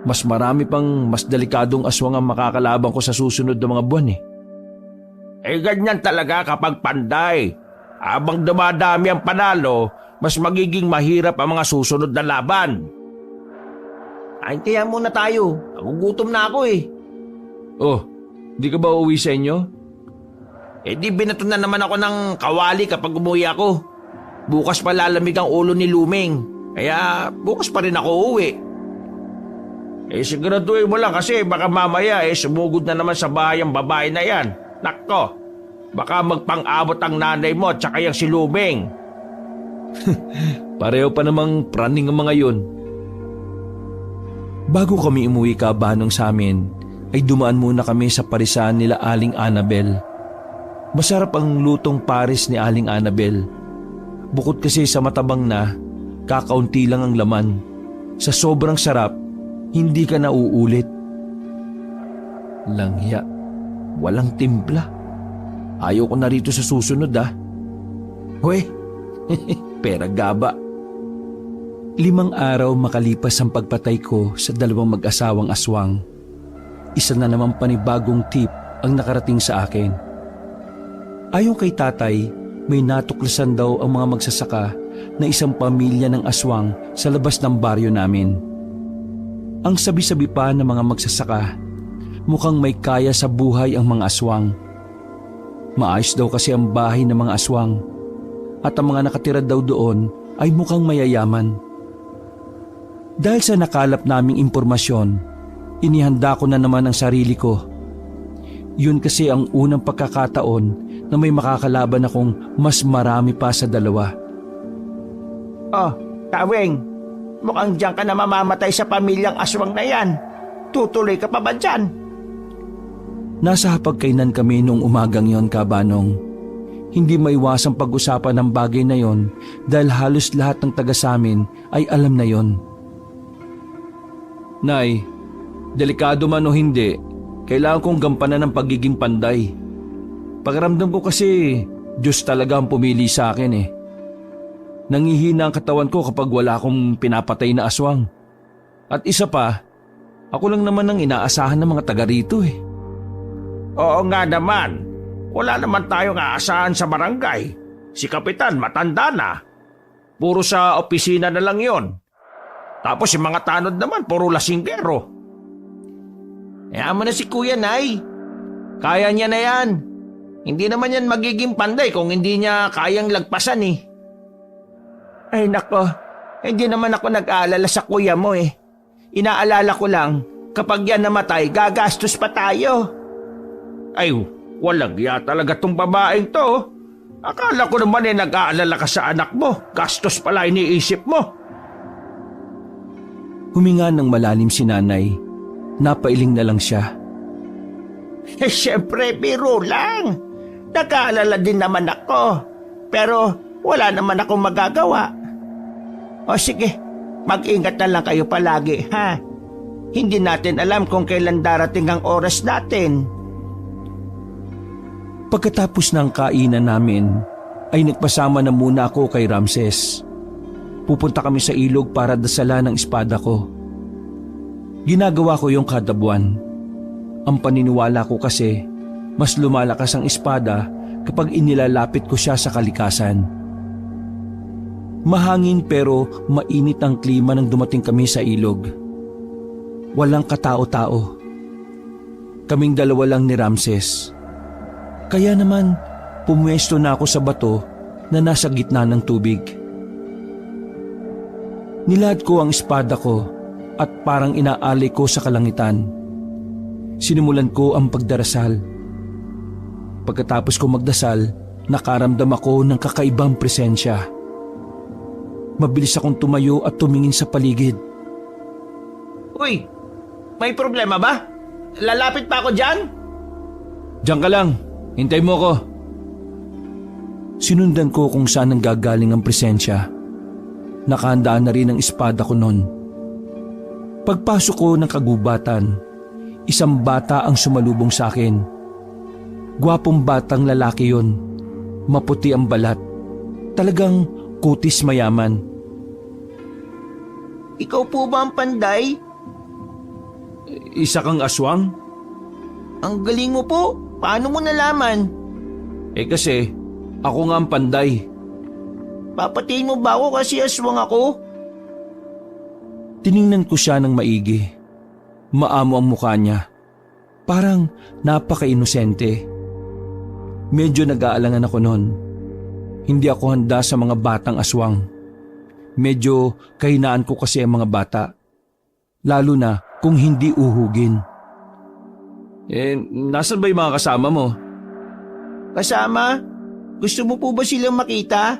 Speaker 1: mas marami pang mas delikadong aswang ang makakalaban ko sa susunod na mga buwan eh.
Speaker 2: Ganyan talaga kapag panday. Habang dumadami ang panalo, mas magiging mahirap ang mga susunod na laban.
Speaker 3: Kaya muna tayo. Nagugutom na ako eh.
Speaker 1: Oh, di ka ba uuwi sa inyo?
Speaker 3: Di binato na naman ako ng kawali kapag umuwi ako. Bukas pa lalamig ang ulo ni Luming. Kaya bukas pa rin ako uuwi.
Speaker 2: Siguraduhin mo lang kasi baka mamaya sumugod na naman sa bahay ang babae na yan. Nako, baka magpang-abot ang nanay mo at saka yung si Luming.
Speaker 1: Pareho pa namang praning ang mga yun. Bago kami umuwi, Kabanong, sa amin, ay dumaan muna kami sa parisan nila Aling Annabel. Masarap ang lutong pares ni Aling Annabel. Bukod kasi sa matabang na, kakaunti lang ang laman. Sa sobrang sarap, hindi ka nauulit. Langya, walang timpla. Ayaw ko na rito sa susunod Hoy, pera gaba. 5 araw makalipas ang pagpatay ko sa 2 mag-asawang aswang. Isa na naman panibagong tip ang nakarating sa akin. Ayon kay tatay, may natuklasan daw ang mga magsasaka na isang pamilya ng aswang sa labas ng baryo namin. Ang sabi-sabi pa ng mga magsasaka, mukhang may kaya sa buhay ang mga aswang. Maayos daw kasi ang bahay ng mga aswang at ang mga nakatira daw doon ay mukhang mayayaman. Dahil sa nakalap naming impormasyon, inihanda ko na naman ang sarili ko. Yun kasi ang unang pagkakataon na may makakalaban akong mas marami pa sa 2.
Speaker 3: Oh, Taweng, mukhang diyan ka na mamamatay sa pamilyang aswang na yan. Tutuloy ka pa ba dyan?
Speaker 1: Nasa hapagkainan kami noong umagang yon, Kabanong. Hindi maiwasang pag-usapan ang bagay na yon dahil halos lahat ng taga sa amin ay alam na yon. Nay, delikado man o hindi, kailangan kong gampanan ng pagiging panday. Pakiramdam ko kasi Diyos talaga ang pumili sa akin eh. Nangihina ang katawan ko kapag wala akong pinapatay na aswang. At isa pa, ako lang naman ang inaasahan ng mga taga rito eh.
Speaker 2: Oo nga naman. Wala naman tayong aasahan sa barangay. Si Kapitan matanda na. Puro sa opisina na lang yon. Tapos yung mga tanod naman, puro lasinggero.
Speaker 3: Hayaan mo na si Kuya, Nay. Kaya niya na yan. Hindi naman yan magiging panday kung hindi niya kayang lagpasan eh. Ay nako, hindi naman ako nag-aalala sa kuya mo eh. Inaalala ko lang, kapag yan namatay, gagastos pa tayo.
Speaker 2: Ay, walang ya talaga tong babaeng to. Akala ko naman nag-aalala ka sa anak mo. Gastos pala iniisip mo.
Speaker 1: Huminga ng malalim si nanay. Napailing na lang siya.
Speaker 3: Siyempre, biro lang. Nag-aalala din naman ako. Pero wala naman akong magagawa. O sige, mag-ingat na lang kayo palagi, ha? Hindi natin alam kung kailan darating ang oras natin.
Speaker 1: Pagkatapos ng kainan namin, ay nagpasama na muna ako kay Ramses. Pupunta kami sa ilog para dasalan ang espada ko. Ginagawa ko yung kada buwan. Ang paniniwala ko kasi, mas lumalakas ang espada kapag inilalapit ko siya sa kalikasan. Mahangin pero mainit ang klima nang dumating kami sa ilog. Walang katao-tao. Kaming 2 lang ni Ramses. Kaya naman, pumwesto na ako sa bato na nasa gitna ng tubig. Nilad ko ang espada ko at parang inaalay ko sa kalangitan. Sinimulan ko ang pagdarasal. Pagkatapos ko magdasal, nakaramdam ako ng kakaibang presensya. Mabilis akong tumayo at tumingin sa paligid.
Speaker 3: Uy, may problema ba? Lalapit pa ako dyan?
Speaker 1: Diyan ka lang, hintay mo ko. Sinundan ko kung saan nanggagaling ang presensya. Nakahandaan na rin ang espada ko noon. Pagpasok ko ng kagubatan, isang bata ang sumalubong sa akin. Gwapong batang lalaki yon. Maputi ang balat. Talagang kutis mayaman.
Speaker 3: Ikaw po ba ang panday?
Speaker 1: Isa kang aswang?
Speaker 3: Ang galing mo po. Paano mo nalaman?
Speaker 1: Kasi, ako nga ang panday.
Speaker 3: Papatiin mo ba ako kasi aswang ako?
Speaker 1: Tiningnan ko siya ng maigi. Maamo ang mukha niya. Parang napaka-inosente. Medyo nag-aalangan ako noon. Hindi ako handa sa mga batang aswang. Medyo kahinaan ko kasi ang mga bata. Lalo na kung hindi uhugin. Nasaan ba yung mga kasama mo?
Speaker 3: Kasama? Gusto mo po ba silang makita?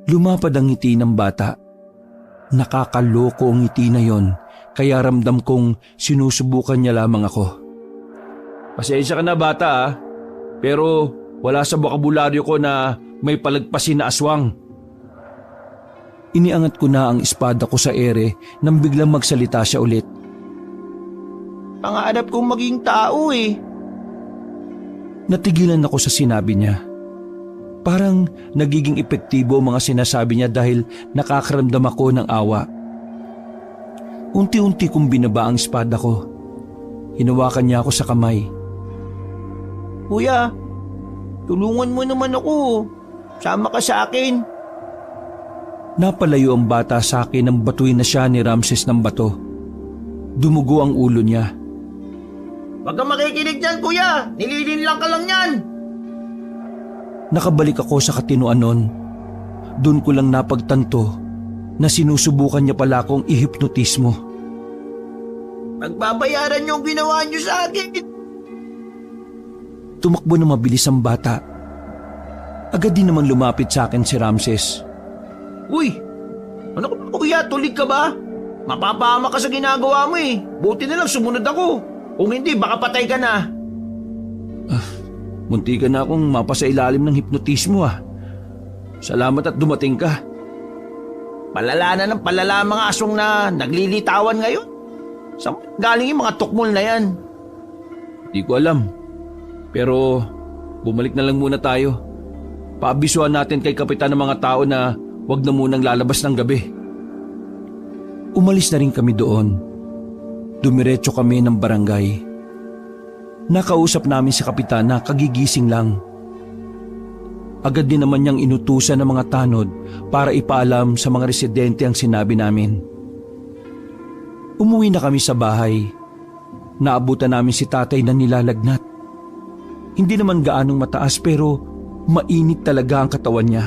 Speaker 1: Lumapad ang ngiti ng bata. Nakakaloko ang ngiti na yon, kaya ramdam kong sinusubukan niya lamang ako. Pasensya ka na bata pero wala sa bokabularyo ko na may palagpasin na aswang. Iniangat ko na ang espada ko sa ere nang biglang magsalita siya ulit.
Speaker 3: Pangarap kong maging tao eh.
Speaker 1: Natigilan ako sa sinabi niya. Parang nagiging epektibo ang mga sinasabi niya dahil nakakaramdam ako ng awa. Unti-unti kong binaba ang espada ko. Hinawakan niya ako sa kamay.
Speaker 3: Kuya, tulungan mo naman ako. Sama ka sa akin.
Speaker 1: Napalayo ang bata sa akin nang batuin na siya ni Ramses ng bato. Dumugo ang ulo niya.
Speaker 3: Huwag kang makikinig dyan, kuya. Nililin lang ka lang yan.
Speaker 1: Nakabalik ako sa katinuan nun. Doon ko lang napagtanto na sinusubukan niya pala akong ihipnotismo.
Speaker 3: Magbabayaran niyo ang ginawa niyo sa akin.
Speaker 1: Tumakbo na mabilis ang bata. Agad din naman lumapit sa akin si Ramses.
Speaker 3: Uy, ano ka ba, kuya? Tulig ka ba? Mapapahama ka sa ginagawa mo eh. Buti na lang sumunod ako. Kung hindi, baka patay ka na.
Speaker 1: Munti ka na akong mapasailalim ng hipnotismo Salamat at dumating ka.
Speaker 3: Palala na ng palala mga aswang na naglilitawan ngayon. Saan galing yung mga tukmol na yan?
Speaker 1: Di ko alam. Pero bumalik na lang muna tayo. Paabisuhan natin kay kapitan ng mga tao na huwag na munang lalabas ng gabi. Umalis na rin kami doon. Dumiretso kami ng barangay. Nakausap namin si kapitan na kagigising lang. Agad din naman niyang inutusan ng mga tanod para ipaalam sa mga residente ang sinabi namin. Umuwi na kami sa bahay. Naabutan namin si tatay na nilalagnat. Hindi naman gaanong mataas pero mainit talaga ang katawan niya.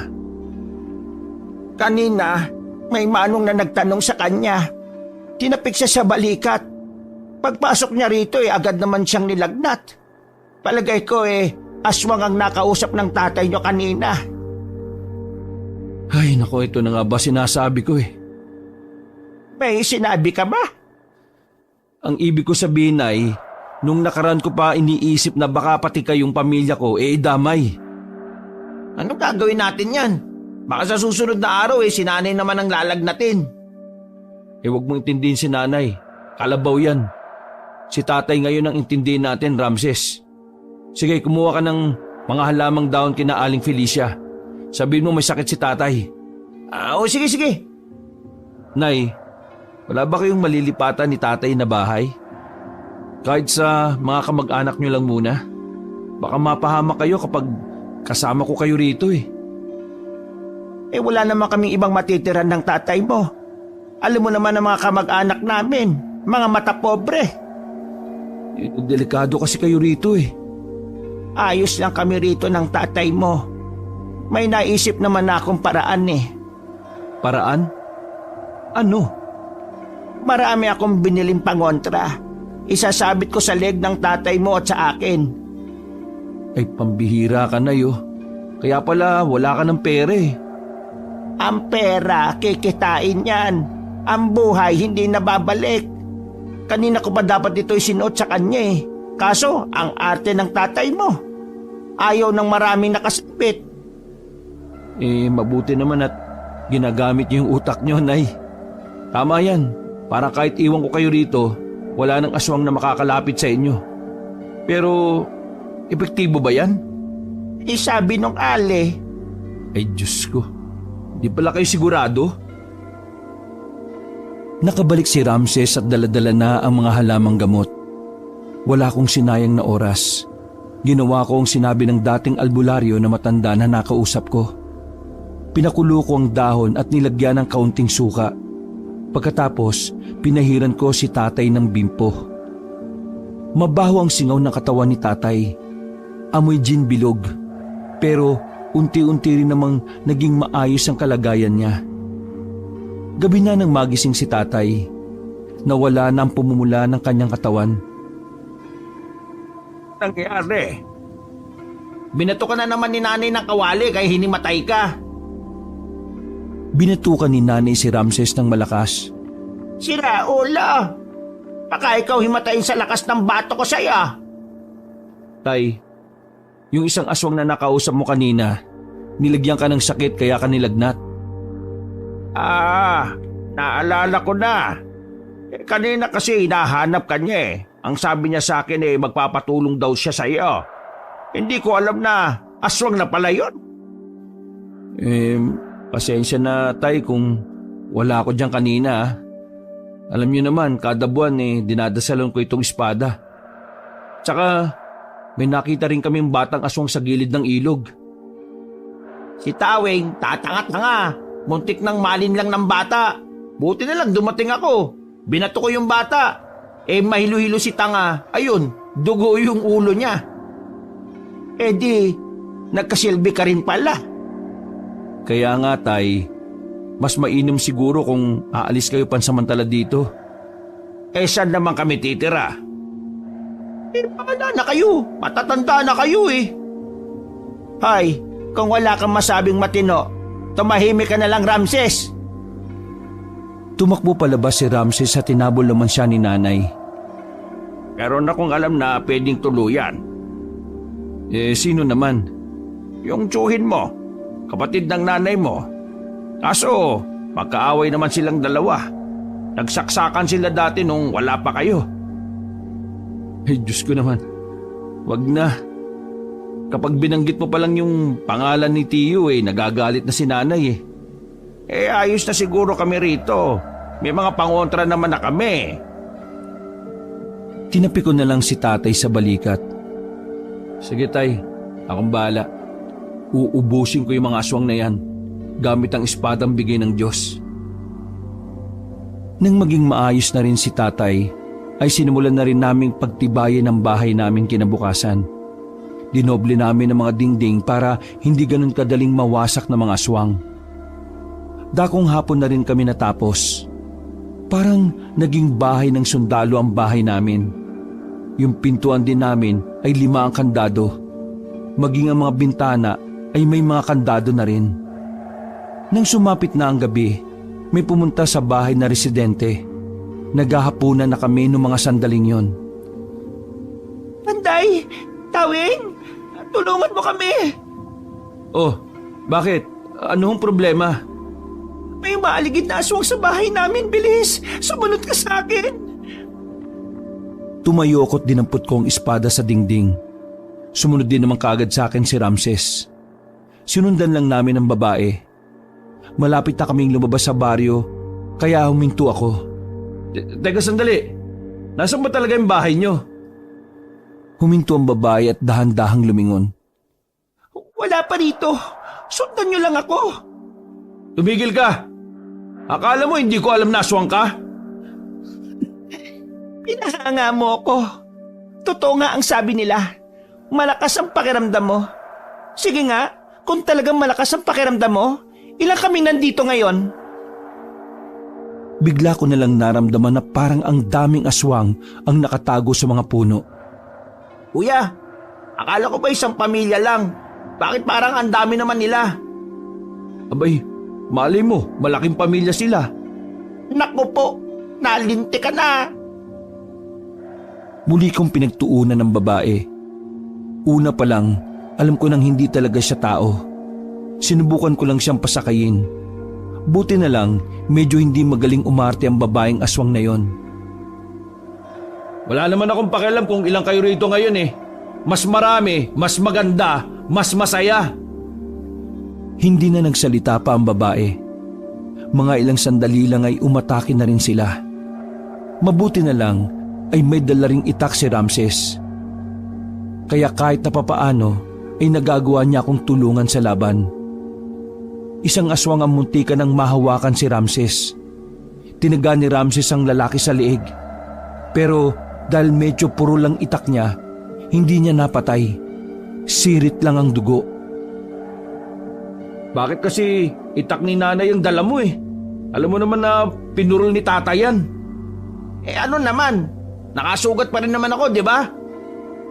Speaker 3: Kanina, may manong na nagtanong sa kanya. Tinapik siya sa balikat. Pagpasok niya rito agad naman siyang nilagnat. Palagay ko aswang ang nakausap ng tatay niyo kanina.
Speaker 1: Ay nako, ito na nga ba sinasabi ko
Speaker 3: May sinabi ka ba?
Speaker 1: Ang ibig ko sabihin ay, nung nakaraan ko pa iniisip na baka pati kayong pamilya ko idamay.
Speaker 3: Anong gagawin natin yan? Baka sa susunod na araw si nanay naman ang lalagnatin.
Speaker 1: Huwag mong intindihin si nanay. Kalabaw yan. Si tatay ngayon ang intindihin natin, Ramses. Sige, kumuha ka ng mga halamang daon kina Aling Felicia. Sabihin mo may sakit si tatay.
Speaker 3: Sige.
Speaker 1: Nay, wala ba kayong malilipatan ni tatay na bahay? Kahit sa mga kamag-anak nyo lang muna. Baka mapahama kayo kapag kasama ko kayo rito
Speaker 3: Wala naman kaming ibang matitiran ng tatay mo. Alam mo naman ang mga kamag-anak namin, mga mata pobre.
Speaker 1: Delikado kasi kayo rito
Speaker 3: Ayos lang kami rito ng tatay mo. May naisip naman na akong paraan eh.
Speaker 1: Paraan? Ano?
Speaker 3: Marami akong biniling pangontra. Isasabit ko sa leg ng tatay mo at sa akin.
Speaker 1: Ay pambihira ka na yo. Kaya pala wala ka ng pera eh.
Speaker 3: Ang pera, kikitain yan. Ang buhay, hindi nababalik. Kanina ko pa dapat ito'y sinuot sa kanya eh. Kaso, ang arte ng tatay mo. Ayaw ng maraming nakasipit.
Speaker 1: Eh mabuti naman at ginagamit niyo yung utak niyo, Nay. Tama yan. Para kahit iwan ko kayo rito, wala nang aswang na makakalapit sa inyo. Pero, epektibo ba yan?
Speaker 3: Sabi nung Ale.
Speaker 1: Ay Diyos ko, di pala kayo sigurado? Nakabalik si Ramses at daladala na ang mga halamang gamot. Wala akong sinayang na oras. Ginawa ko ang sinabi ng dating albularyo na matanda na nakausap ko. Pinakulo ko ang dahon at nilagyan ng kaunting suka. Pagkatapos, pinahiran ko si tatay ng bimpo. Mabaho ang singaw ng katawan ni tatay. Amoy gin bilog. Pero unti-unti rin namang naging maayos ang kalagayan niya. Gabi na nang magising si tatay. Nawala na ang pumumula ng kanyang katawan.
Speaker 3: Nangyari? Binato ka na naman ni nanay ng kawali kaya hinimatay ka.
Speaker 1: Binatukan ni nanay si Ramses ng malakas.
Speaker 3: Sira, Ola. Baka ikaw himatayin sa lakas ng bato ko sa'yo.
Speaker 1: Tay, yung isang aswang na nakausap mo kanina, nilagyan ka ng sakit kaya ka nilagnat.
Speaker 3: Naalala ko na. Kanina kasi hinahanap ka niya eh. Ang sabi niya sa akin eh magpapatulong daw siya sa iyo. Hindi ko alam na aswang na pala yun.
Speaker 1: Pasensya na tay kung wala ako dyan kanina. Alam niyo naman, kada buwan dinadasalan ko itong espada. Tsaka may nakita rin kaming batang aswang sa gilid ng ilog.
Speaker 3: Si Tawing, tatanga-tanga. Muntik nang malin lang ng bata. Buti na lang dumating ako. Binato ko yung bata. Mahilo-hilo si tanga. Ayun, dugo yung ulo niya. Di, nagkasilbi ka rin pala.
Speaker 1: Kaya nga tay, mas mainam siguro kung aalis kayo pansamantala dito.
Speaker 3: Saan naman kami titira? Paala na kayo. Matatanda na kayo eh. Hay, kung wala kang masabing matino, tumahimik ka na lang, Ramses.
Speaker 1: Tumakbo palabas si Ramses at tinabol naman siya ni nanay.
Speaker 2: Meron akong alam na pwedeng tuluyan.
Speaker 1: Sino naman?
Speaker 2: Yung tsuhin mo, kapatid ng nanay mo. Kaso, magkaaway naman silang dalawa. Nagsaksakan sila dati nung wala pa kayo.
Speaker 1: Ay Diyos ko naman, wag na. Kapag binanggit mo pa lang yung pangalan ni Tiyo nagagalit na si nanay
Speaker 2: Ayos na siguro kami rito. May mga pangontra naman na kami.
Speaker 1: Tinapi ko na lang si tatay sa balikat. Sige tay, akong bahala. Uubusin ko yung mga aswang na yan gamit ang espadang bigay ng Diyos. Nang maging maayos na rin si tatay, ay sinimulan na rin naming pagtibayin ang bahay namin kinabukasan. Dinoble namin ang mga dingding para hindi ganun kadaling mawasak ng mga aswang. Dakong hapon na rin kami natapos. Parang naging bahay ng sundalo ang bahay namin. Yung pintuan din namin ay 5 ang kandado. Maging ang mga bintana ay may mga kandado na rin. Nang sumapit na ang gabi, may pumunta sa bahay na residente. Naghahapunan na kami noong mga sandaling yon.
Speaker 3: Panday! Tawing! Tulungan mo kami!
Speaker 1: Oh, bakit? Ano ang problema?
Speaker 3: May maaligid na aswang sa bahay namin, bilis! Sumunod ka sa akin!
Speaker 1: Tumayo ako't dinampot ko ang espada sa dingding. Sumunod din naman kaagad sa akin si Ramses. Sinundan lang namin ang babae. Malapit na kaming lumabas sa baryo, kaya huminto ako. Teka sandali, nasaan ba talaga yung bahay niyo? Huminto ang babae at dahan-dahang lumingon.
Speaker 3: Wala pa rito. Sundan niyo lang ako.
Speaker 2: Tumigil ka! Akala mo hindi ko alam na aswang ka?
Speaker 3: Pinahanga mo ako. Totoo nga ang sabi nila. malakas ang pakiramdam mo? Sige nga, kung talagang malakas ang pakiramdam mo, ilang kaming nandito ngayon?
Speaker 1: Bigla ko nalang naramdaman na parang ang daming aswang ang nakatago sa mga puno.
Speaker 3: Kuya, akala ko ba isang pamilya lang? Bakit parang ang dami naman nila?
Speaker 2: Abay, malay mo, malaking pamilya sila.
Speaker 3: Naku po, nalinti ka na.
Speaker 1: Muli kong pinagtuunan ng babae. Una pa lang, alam ko nang hindi talaga siya tao. Sinubukan ko lang siyang pasakayin. Buti na lang, medyo hindi magaling umarte ang babaeng aswang na yon.
Speaker 2: Wala naman akong pakialam kung ilang kayo rito ngayon eh. Mas marami, mas maganda, mas masaya.
Speaker 1: Hindi na nagsalita pa ang babae. Mga ilang sandali lang ay umatake na rin sila. Mabuti na lang ay may dala ring itak si Ramses. Kaya kahit na papaano ay nagagawa niya akong tulungan sa laban. Isang aswang ang muntikan ng mahawakan si Ramses. Tinaga ni Ramses ang lalaki sa liig. Pero dahil medyo puro lang itak niya, hindi niya napatay. Sirit lang ang dugo.
Speaker 2: Bakit kasi itak ni nanay ang dala mo eh? Alam mo naman na pinurol ni tatay yan.
Speaker 3: Ano naman? Nakasugat pa rin naman ako, di ba?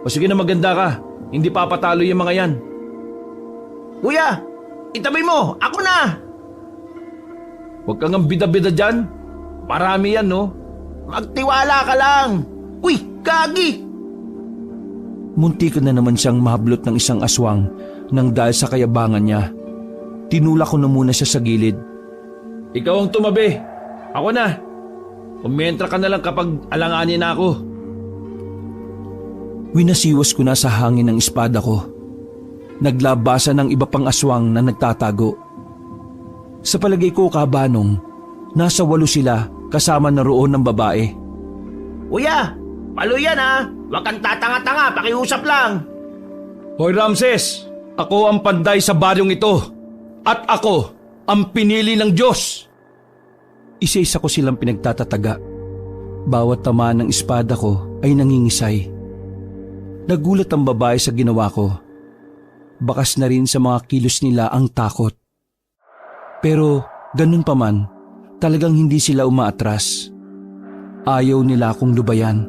Speaker 2: O sige na, maganda ka. Hindi papatalo yung mga yan.
Speaker 3: Kuya, itabi mo, ako na!
Speaker 2: Huwag kang ang bida-bida dyan. Marami yan, no?
Speaker 3: Magtiwala ka lang! Uy, gagi!
Speaker 1: Munti ko na naman siyang mahablot ng isang aswang nang dahil sa kayabangan niya. Tinulak ko na muna siya sa gilid.
Speaker 2: Ikaw ang tumabi. Ako na. Kumentra ka na lang kapag alanganin na ako.
Speaker 1: Winasiwas ko na sa hangin ng espada ko. Naglabasan ng iba pang aswang na nagtatago. Sa palagay ko, kabanong, nasa 8 sila kasama na roon ng babae.
Speaker 3: Kuya, palo yan ha! Huwag kang tatanga-tanga, pakiusap lang!
Speaker 2: Hoy Ramses, ako ang panday sa baryong ito. At ako ang pinili ng Diyos.
Speaker 1: Isa-isa ko silang pinagtatataga. Bawat tamaan ng espada ko ay nangingisay. Nagulat ang babae sa ginawa ko. Bakas na rin sa mga kilos nila ang takot. Pero ganun pa man, talagang hindi sila umaatras. Ayaw nila akong lubayan.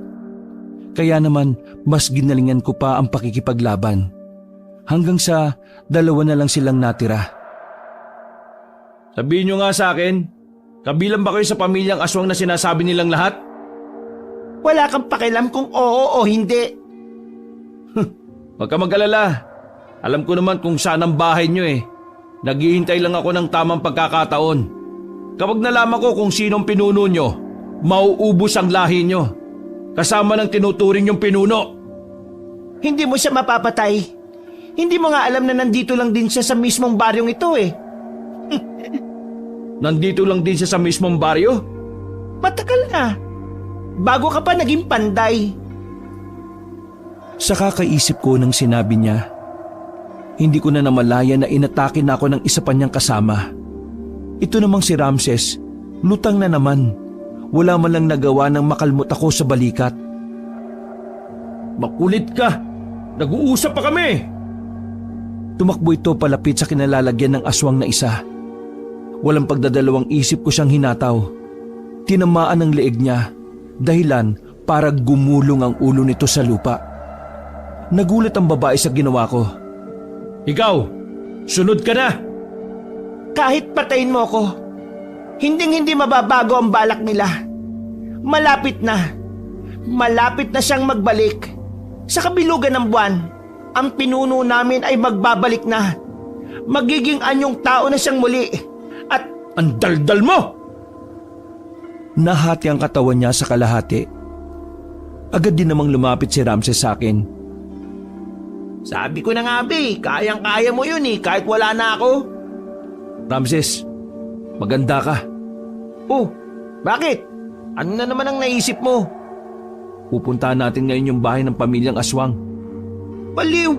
Speaker 1: Kaya naman mas ginalingan ko pa ang pakikipaglaban. Hanggang sa 2 na lang silang natira.
Speaker 2: Sabihin nyo nga sa akin, kabilang ba kayo sa pamilyang aswang na sinasabi nilang lahat?
Speaker 3: Wala kang pakialam kung oo o hindi.
Speaker 2: Huwag ka mag-alala. Alam ko naman kung saan ang bahay nyo eh. Naghihintay lang ako ng tamang pagkakataon. Kapag nalaman ko kung sinong pinuno nyo, mauubos ang lahi nyo. Kasama ng tinuturing yung pinuno.
Speaker 3: Hindi mo siya mapapatay. Hindi mo nga alam na nandito lang din siya sa mismong baryong ito eh.
Speaker 2: Nandito lang din siya sa mismong baryo?
Speaker 3: Matagal na. Bago ka pa naging panday.
Speaker 1: Sa kakaisip ko nang sinabi niya, hindi ko na namalaya na inatake na ako ng isa pa niyang kasama. Ito namang si Ramses, lutang na naman. Wala man lang nagawa nang makalmot ako sa balikat.
Speaker 2: Makulit ka! Nag-uusap pa kami!
Speaker 1: Tumakbo ito palapit sa kinalalagyan ng aswang na isa. Walang pagdadalawang isip ko siyang hinataw. Tinamaan ang leeg niya, dahilan para gumulong ang ulo nito sa lupa. Nagulat ang babae sa ginawa ko.
Speaker 2: Ikaw, sunod ka na!
Speaker 3: Kahit patayin mo ako, hinding-hindi mababago ang balak nila. Malapit na. Malapit na siyang magbalik. Sa kabilugan ng buwan, ang pinuno namin ay magbabalik na. Magiging anyong tao na siyang muli. At
Speaker 2: Ang daldal mo!
Speaker 1: Nahati ang katawan niya sa kalahati. Agad din namang lumapit si Ramses sa akin.
Speaker 3: sabi ko na nga kayang-kaya mo yun kahit wala na ako.
Speaker 1: Ramses, maganda ka.
Speaker 3: Oh, bakit? Ano na naman ang naisip mo?
Speaker 1: Pupuntahan natin ngayon yung bahay ng pamilyang aswang.
Speaker 3: Baliw!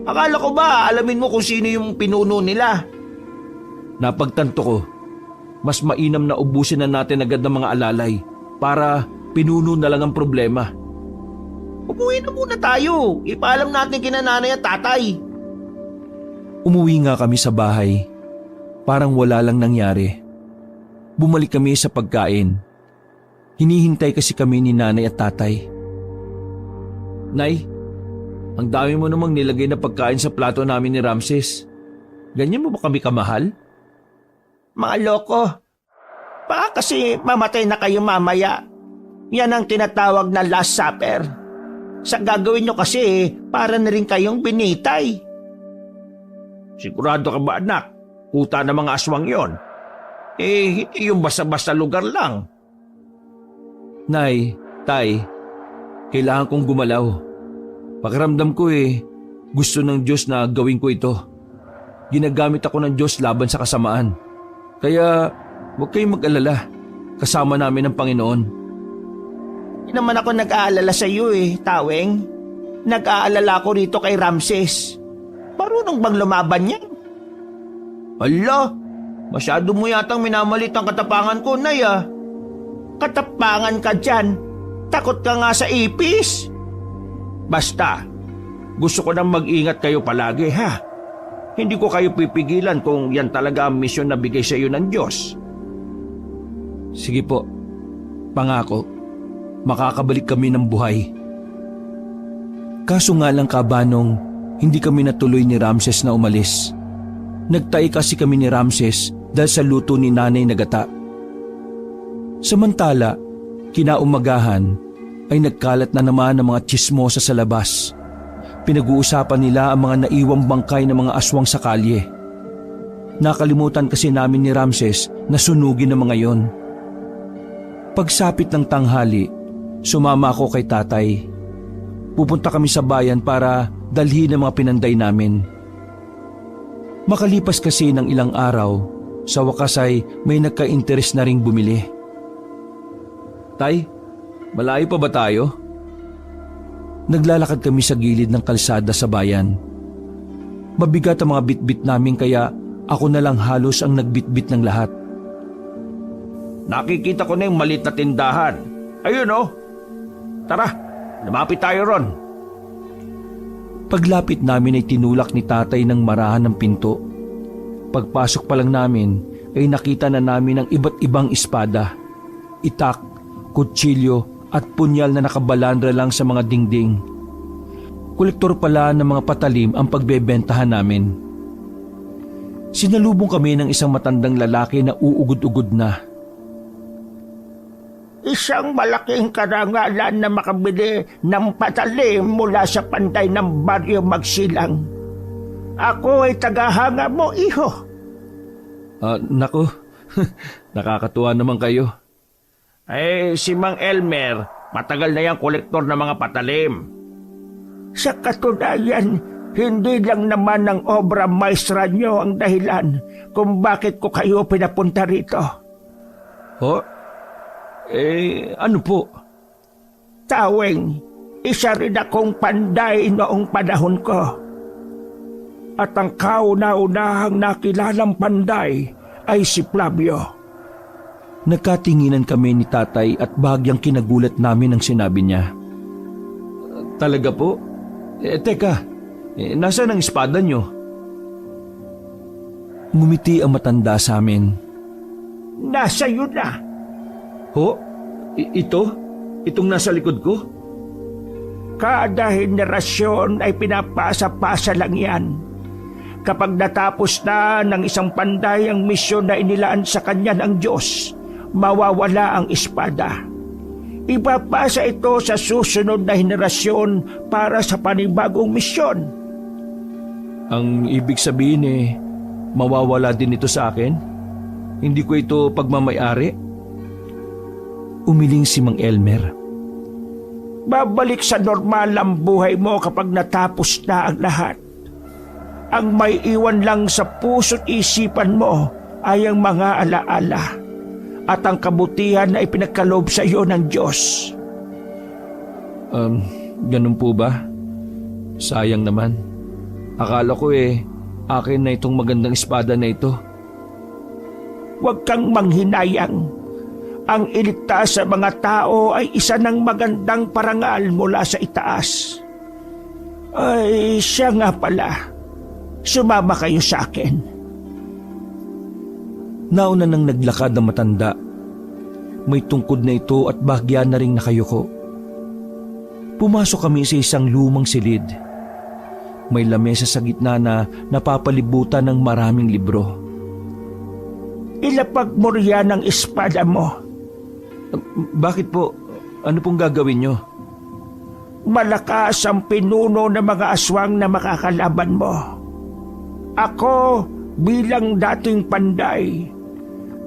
Speaker 3: Akala ko ba alamin mo kung sino yung pinuno nila?
Speaker 1: Napagtanto ko, mas mainam na ubusin na natin agad ng mga alalay para pinuno na lang ang problema.
Speaker 3: Umuwi na muna tayo. Ipaalam natin kina nanay at tatay.
Speaker 1: Umuwi nga kami sa bahay. Parang wala lang nangyari. Bumalik kami sa pagkain. Hinihintay kasi kami ni nanay at tatay. Nay, ang dami mo namang nilagay na pagkain sa plato namin ni Ramses. Ganyan mo ba kami kamahal?
Speaker 3: Mga loko. Baka kasi mamatay na kayo mamaya. Yan ang tinatawag na Last Supper. Sa gagawin nyo kasi, para na rin kayong binitay.
Speaker 2: Sigurado ka ba anak? Kuta ng mga aswang yon. Hindi yung basta-basta lugar lang.
Speaker 1: Nay, tay, kailangan kong gumalaw. Pakiramdam ko gusto ng Diyos na gawin ko ito. Ginagamit ako ng Diyos laban sa kasamaan. Kaya huwag kayong mag-alala. Kasama namin ang Panginoon.
Speaker 3: Hindi naman ako nag-aalala sa iyo Taweng. Nag-aalala ako rito kay Ramses. Marunong bang lumaban yan? Hala, masyado mo yatang minamalit ang katapangan ko, Nay Katapangan ka dyan. Takot ka nga sa ipis.
Speaker 2: Basta, gusto ko nang mag-ingat kayo palagi ha. Hindi ko kayo pipigilan kung yan talaga ang misyon na bigay sa iyo ng Diyos.
Speaker 1: Sige po, pangako, makakabalik kami ng buhay. Kaso nga lang kabanong, hindi kami natuloy ni Ramses na umalis. Nagtay kasi kami ni Ramses dahil sa luto ni nanay na gata. Samantala, kinaumagahan ay nagkalat na naman ang mga tsismosa sa labas. Pinag-uusapan nila ang mga naiwang bangkay ng mga aswang sa kalye. Nakalimutan kasi namin ni Ramses na sunugin ang mga yon. Pagsapit ng tanghali, sumama ako kay tatay. Pupunta kami sa bayan para dalhin ang mga pinanday namin. Makalipas kasi ng ilang araw, sa wakas ay may nagka-interes na ring bumili. Tay, malayo pa ba tayo? Naglalakad kami sa gilid ng kalsada sa bayan. Mabigat ang mga bitbit namin kaya ako na lang halos ang nagbitbit ng lahat.
Speaker 2: Nakikita ko na yung maliit na tindahan. Ayun Tara, lumapit tayo ron.
Speaker 1: Paglapit namin ay tinulak ni tatay ng marahan ng pinto. Pagpasok pa lang namin ay nakita na namin ang iba't ibang espada, itak, kutsilyo at punyal na nakabalandra lang sa mga dingding. Kolektor pala ng mga patalim ang pagbebentahan namin. Sinalubong kami ng isang matandang lalaki na uugod-ugod na.
Speaker 3: Isang malaking karangalan na makabili ng patalim mula sa panday ng Baryo Magsilang. Ako ay tagahanga mo, iho.
Speaker 1: Naku, nakakatuwa naman kayo.
Speaker 2: Si Mang Elmer, matagal na yung kolektor ng mga patalim.
Speaker 3: Sa katunayan, hindi lang naman ang obra maestra nyo ang dahilan kung bakit ko kayo pinapunta rito.
Speaker 1: Ano po?
Speaker 3: Taweng, isa rin akong panday noong panahon ko. At ang kauna-unahang nakilalang panday ay si Flavio.
Speaker 1: Nagkatinginan kami ni tatay at bahagyang kinagulat namin ang sinabi niya. Talaga po? Teka, nasaan ang espada niyo? Ngumiti ang matanda sa amin.
Speaker 3: Nasa iyo na.
Speaker 1: Ito? Itong nasa likod ko?
Speaker 3: Kada henerasyon ay pinapasa-pasa lang yan. Kapag natapos na ng isang panday ang misyon na inilaan sa kanya ng Diyos, mawawala ang espada. Ipapasa ito sa susunod na henerasyon para sa panibagong misyon.
Speaker 1: Ang ibig sabihin mawawala din ito sa akin? Hindi ko ito pagmamayari? Umiling si Mang Elmer.
Speaker 3: Babalik sa normal ang buhay mo kapag natapos na ang lahat. Ang may iwan lang sa puso't isipan mo ay ang mga alaala at ang kabutihan na ipinagkaloob sa iyo ng Diyos.
Speaker 1: Ganun po ba? Sayang naman. Akala ko akin na itong magandang espada na ito.
Speaker 3: Huwag kang manghinayang. ang iligtas sa mga tao ay isa ng magandang parangal mula sa itaas. Ay, siya nga pala. Sumama kayo sa akin.
Speaker 1: Nauna nang naglakad ang matanda. May tungkod na ito at bahagya na ring nakayuko. Pumasok kami sa isang lumang silid. May lamesa sa gitna na napapalibutan ng maraming libro.
Speaker 3: Ilapag mo riyan ang espada mo.
Speaker 1: Bakit po? Ano pong gagawin nyo?
Speaker 3: Malakas ang pinuno ng mga aswang na makakalaban mo. Ako bilang dating panday.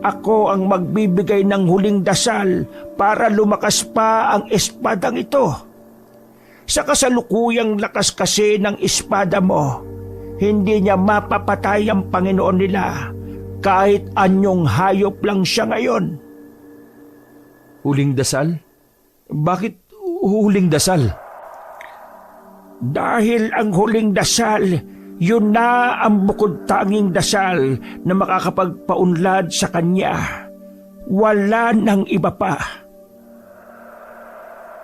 Speaker 3: Ako ang magbibigay ng huling dasal para lumakas pa ang espadang ito. Sa kasalukuyang lakas kasi ng espada mo, hindi niya mapapatay ang Panginoon nila kahit anyong hayop lang siya ngayon.
Speaker 1: Huling dasal? Bakit huling dasal?
Speaker 3: Dahil ang huling dasal, yun na ang bukod tanging dasal na makakapagpaunlad sa kanya. Wala nang iba pa.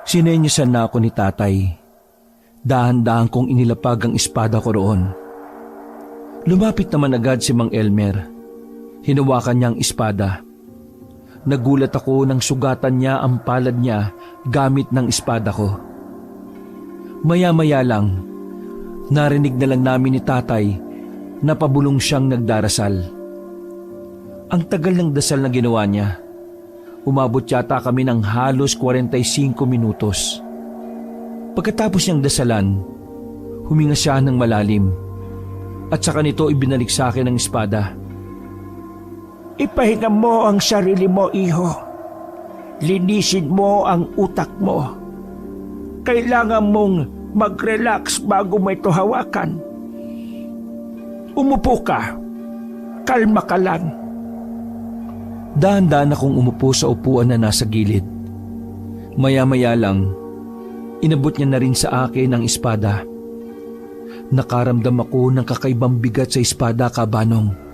Speaker 1: Sinenyasan na ako ni tatay. Dahan-dahan kong inilapag ang espada ko roon. Lumapit naman agad si Mang Elmer. Hinawakan niya ang espada. Nagulat ako nang sugatan niya ang palad niya gamit ng espada ko. Maya-maya lang, narinig na lang namin ni tatay na pabulong siyang nagdarasal. Ang tagal ng dasal na ginawa niya. Umabot yata kami ng halos 45 minutos. Pagkatapos niyang dasalan, huminga siya ng malalim at saka nito ibinalik sa akin ang espada.
Speaker 3: Ipahinga mo ang sarili mo, iho. Linisin mo ang utak mo. Kailangan mong mag-relax bago mo ito hawakan. Umupo ka. Kalma ka lang.
Speaker 1: Dahan-dahan akong umupo sa upuan na nasa gilid. Maya-maya lang, inabot niya na rin sa akin ang espada. Nakaramdam ako ng kakaibang bigat sa espada, Kabanong.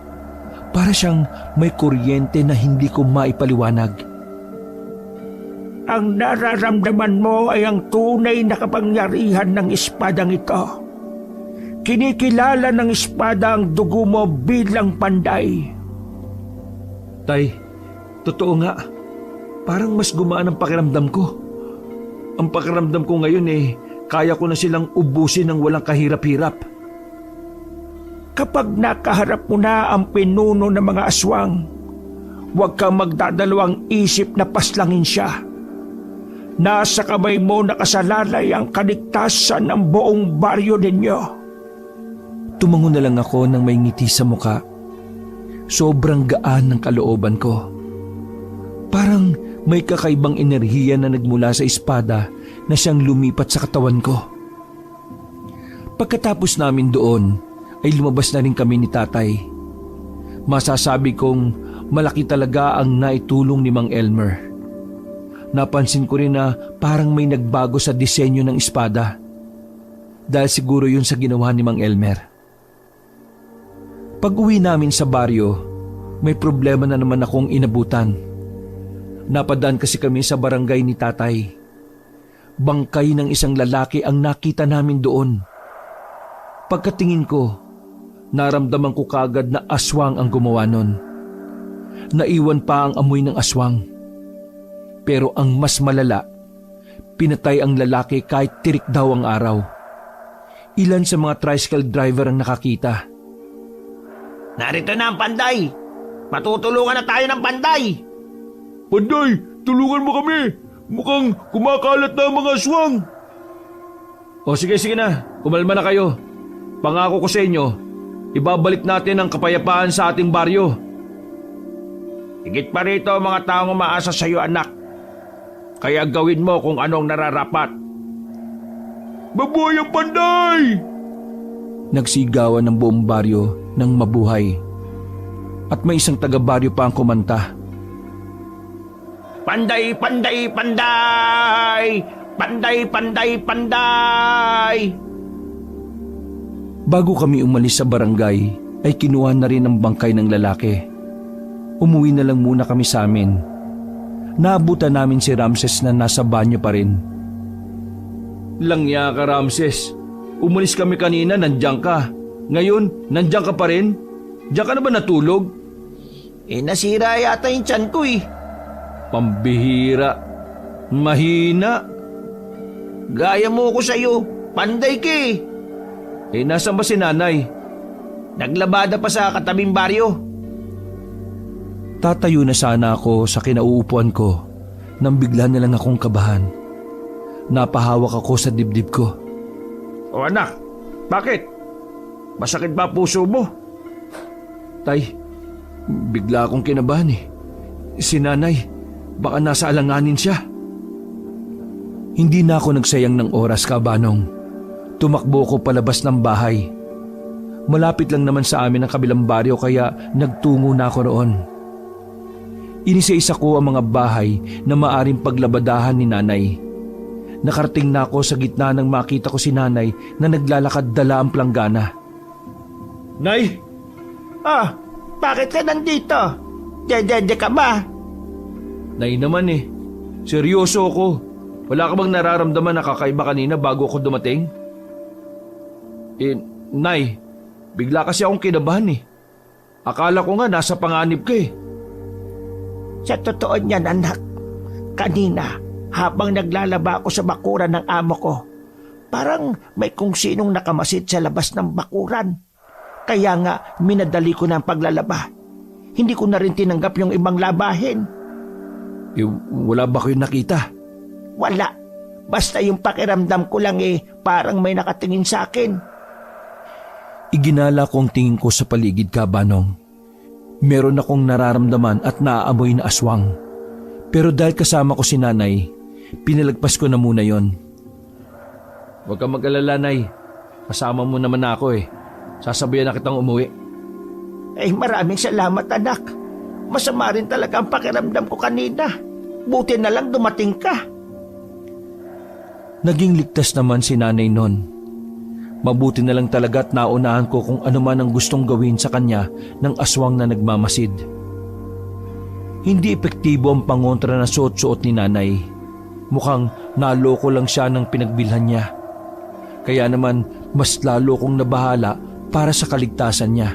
Speaker 1: Para siyang may kuryente na hindi ko maipaliwanag.
Speaker 3: Ang nararamdaman mo ay ang tunay na kapangyarihan ng espadang ito. Kinikilala ng espada ang dugo mo bilang panday.
Speaker 1: Tay, totoo nga. Parang mas gumaan ang pakiramdam ko. Ang pakiramdam ko ngayon kaya ko na silang ubusin ng walang kahirap-hirap.
Speaker 3: Kapag nakaharap mo na ang pinuno ng mga aswang, huwag kang magdadalawang isip na paslangin siya. Nasa kamay mo nakasalalay ang kaligtasan ng buong baryo ninyo.
Speaker 1: Tumango na lang ako nang may ngiti sa muka. Sobrang gaan ng kalooban ko. Parang may kakaibang enerhiya na nagmula sa espada na siyang lumipat sa katawan ko. Pagkatapos namin doon, ay lumabas na rin kami ni tatay. Masasabi kong malaki talaga ang naitulong ni Mang Elmer. Napansin ko rin na parang may nagbago sa disenyo ng espada. Dahil siguro yun sa ginawa ni Mang Elmer. Pag-uwi namin sa baryo, may problema na naman akong inabutan. Napadaan kasi kami sa barangay ni tatay. Bangkay ng isang lalaki ang nakita namin doon. Pagkatingin ko, naramdaman ko kagad na aswang ang gumawa nun. Naiwan pa ang amoy ng aswang. Pero ang mas malala, pinatay ang lalaki kahit tirik daw ang araw. Ilan sa mga tricycle driver ang nakakita.
Speaker 3: Narito na ang panday. Matutulungan na tayo ng panday.
Speaker 2: Panday, tulungan mo kami. Mukhang kumakalat na ang mga aswang.
Speaker 1: O sige na, kumalma na kayo. Pangako ko sa inyo, ibabalik natin ang kapayapaan sa ating baryo.
Speaker 3: Higit pa rito ang mga taong umaasa sa iyo, anak. Kaya gawin mo kung anong nararapat.
Speaker 2: Mabuhay ang panday!
Speaker 1: Nagsigawan ng buong baryo ng mabuhay. At may isang taga-baryo pa ang kumanta.
Speaker 3: Panday, panday, panday! Panday, panday, panday!
Speaker 1: Bago kami umalis sa barangay, ay kinuha na rin ang bangkay ng lalaki. Umuwi na lang muna kami sa amin. naabutan namin si Ramses na nasa banyo pa rin.
Speaker 2: Langya ka, Ramses. Umalis kami kanina, nandiyan ka. Ngayon, nandiyan ka pa rin? Diyan ka na ba natulog?
Speaker 3: Nasira yata yung tiyan ko eh.
Speaker 2: Pambihira. Mahina.
Speaker 3: Gaya mo ko sa'yo. Panday ka eh.
Speaker 2: Nasaan ba si nanay?
Speaker 3: Naglabada pa sa katabing baryo.
Speaker 1: Tatayo na sana ako sa kinauupuan ko nang bigla na lang akong kabahan. Napahawak ako sa dibdib ko.
Speaker 2: O anak, bakit? Masakit ba puso mo?
Speaker 1: Tay, bigla akong kinabahan eh. Si nanay, baka nasa alanganin siya. Hindi na ako nagsayang ng oras, Kabanong. Tumakbo ko palabas ng bahay. Malapit lang naman sa amin ang kabilang baryo kaya nagtungo na ako roon. Inisa-isa ko ang mga bahay na maaring paglabadahan ni nanay. Nakarating na ako sa gitna nang makita ko si nanay na naglalakad dala ang planggana.
Speaker 2: Nay!
Speaker 3: Bakit ka nandito? Dede ka ba?
Speaker 2: Nay naman eh. Seryoso ako. Wala ka bang nararamdaman na kakaiba kanina bago ako dumating? Nay, bigla kasi akong kinabahan eh. Akala ko nga nasa panganib ka eh.
Speaker 3: Sa totoo niyan, anak, kanina habang naglalaba ako sa bakuran ng amo ko, parang may kung sinong nakamasid sa labas ng bakuran. Kaya nga minadali ko na ang paglalaba. Hindi ko na rin tinanggap yung ibang labahin.
Speaker 1: Wala ba kayong nakita?
Speaker 3: Wala. Basta yung pakiramdam ko lang parang may nakatingin sa akin.
Speaker 1: Iginala ko ang tingin ko sa paligid, Kabanong. Meron akong nararamdaman at naaamoy na aswang. Pero dahil kasama ko si nanay, pinalagpas ko na muna yon.
Speaker 2: Huwag kang mag-alala, Nay. Kasama mo naman ako eh. Sasabayan na kitang umuwi.
Speaker 3: Maraming salamat, anak. Masama rin talaga ang pakiramdam ko kanina. Buti na lang dumating ka.
Speaker 1: Naging ligtas naman si nanay nun. Mabuti na lang talaga at naunahan ko kung ano man ang gustong gawin sa kanya ng aswang na nagmamasid. Hindi epektibo ang pangontra na suot-suot ni nanay. Mukhang naloko lang siya ng pinagbilhan niya. Kaya naman mas lalo kong nabahala para sa kaligtasan niya.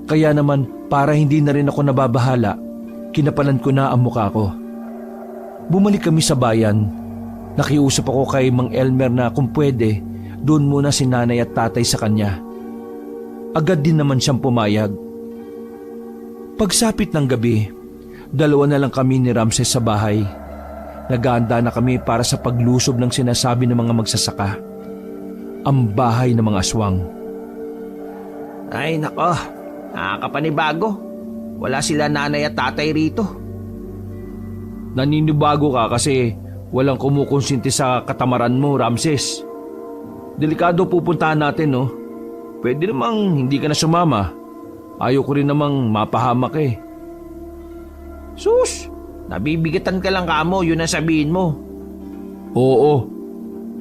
Speaker 1: Kaya naman para hindi na rin ako nababahala, kinapalan ko na ang mukha ko. Bumalik kami sa bayan. Nakiusap ako kay Mang Elmer na kung pwede, doon muna si nanay at tatay sa kanya. Agad din naman siyang pumayag. Pagsapit ng gabi, dalawa na lang kami ni Ramses sa bahay. Nag-aanda na kami para sa paglusob ng sinasabi ng mga magsasaka. Ang bahay ng mga aswang.
Speaker 3: Ay nako, nakakapanibago. Wala sila nanay at tatay rito.
Speaker 2: Naninibago ka kasi walang kumukonsinti sa katamaran mo, Ramses. Delikado pupuntahan natin, no? Pwede namang hindi ka na sumama. Ayaw ko rin namang mapahamak eh.
Speaker 3: Sus, nabibigatan ka lang kamo, yun ang sabihin mo.
Speaker 2: Oo,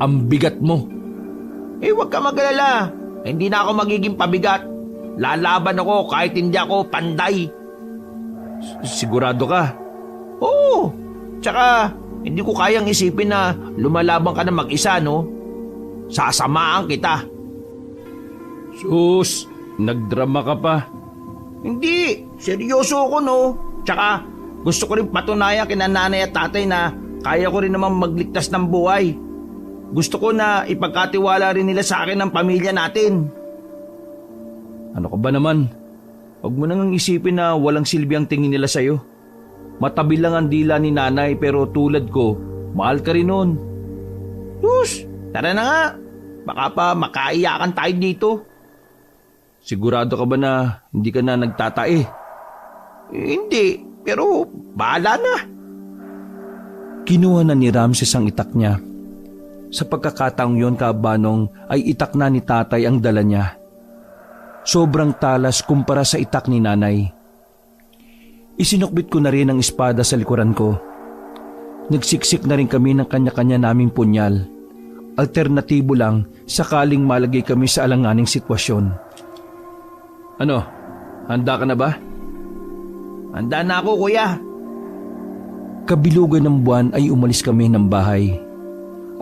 Speaker 2: ang bigat mo.
Speaker 3: Huwag ka mag-alala. Hindi na ako magiging pabigat. Lalaban ako kahit hindi ako panday.
Speaker 2: Sigurado ka?
Speaker 3: Oo, tsaka hindi ko kayang isipin na lumalaban ka na mag-isa, no? Sasamaan kita.
Speaker 2: Sus, nagdrama ka pa.
Speaker 3: Hindi, seryoso ako, no? Tsaka gusto ko rin patunayan kina nanay at tatay na kaya ko rin naman magligtas ng buhay. Gusto ko na ipagkatiwala rin nila sa akin ang pamilya natin.
Speaker 2: Ano ka ba naman? Huwag mo nang isipin na walang silbi ang tingin nila sa'yo. Matabi lang ang dila ni nanay pero tulad ko, mahal ka rin nun.
Speaker 3: Sus, tara na nga. Baka pa makaiyakan tayo dito.
Speaker 2: Sigurado ka ba na hindi ka na nagtatae?
Speaker 3: Hindi, pero bahala na.
Speaker 1: Kinuha na ni Ramses ang itak niya. Sa pagkakataong yon, Kabanong, ay itak na ni tatay ang dala niya. Sobrang talas kumpara sa itak ni nanay. Isinukbit ko na rin ang espada sa likuran ko. Nagsiksik na rin kami ng kanya-kanya naming punyal. Alternatibo lang sakaling malagay kami sa alanganing sitwasyon.
Speaker 2: Ano? Handa ka na ba?
Speaker 3: Handa na ako, kuya.
Speaker 1: Kabilugan ng buwan ay umalis kami ng bahay.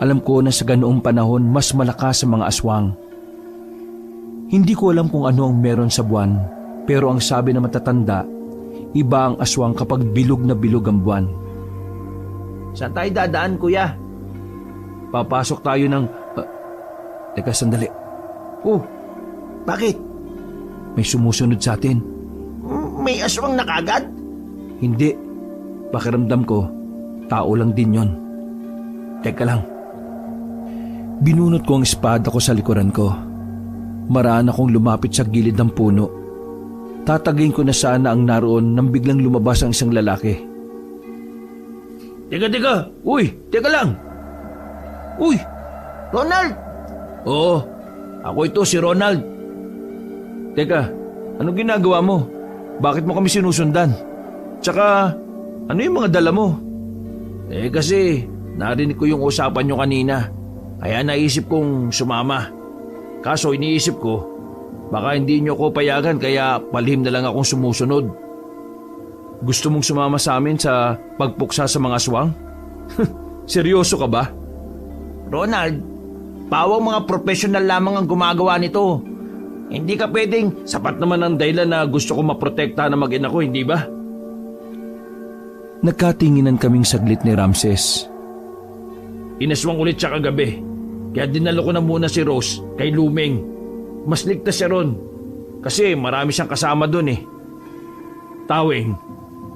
Speaker 1: Alam ko na sa ganoong panahon mas malakas sa mga aswang. Hindi ko alam kung ano ang meron sa buwan, pero ang sabi na matatanda, iba ang aswang kapag bilog na bilog ang buwan.
Speaker 3: Saan tayo dadaan, kuya?
Speaker 1: Papasok tayo ng... teka, sandali.
Speaker 3: Oh, bakit?
Speaker 1: May sumusunod sa atin.
Speaker 3: May aswang na kagad?
Speaker 1: Hindi. Pakiramdam ko, tao lang din yon. Teka lang. Binunot ko ang espada ko sa likuran ko. Maraan akong lumapit sa gilid ng puno. Tatagin ko na sana ang naroon nang biglang lumabas ang isang lalaki.
Speaker 2: Teka! Uy, teka lang! Uy!
Speaker 3: Ronald!
Speaker 2: Oo, ako ito si Ronald. Teka, anong ginagawa mo? Bakit mo kami sinusundan? Tsaka, ano yung mga dala mo? Kasi, narinig ko yung usapan nyo kanina. Kaya naisip kong sumama. Kaso iniisip ko, baka hindi nyo ko payagan kaya palihim na lang akong sumusunod. Gusto mong sumama sa amin sa pagpuksa sa mga aswang? Seryoso ka ba?
Speaker 3: Ronald, pawang mga professional lamang ang gumagawa nito. Hindi ka pwedeng...
Speaker 2: Sapat naman ang dahilan na gusto ko maprotektahan na mag-ina ko, hindi ba?
Speaker 1: Nagkatinginan kaming saglit ni Ramses.
Speaker 2: Inaswang ulit siya kagabi. Kaya dinalo ko na muna si Rose kay Luming. Mas ligtas siya ron. Kasi marami siyang kasama dun eh. Taweng,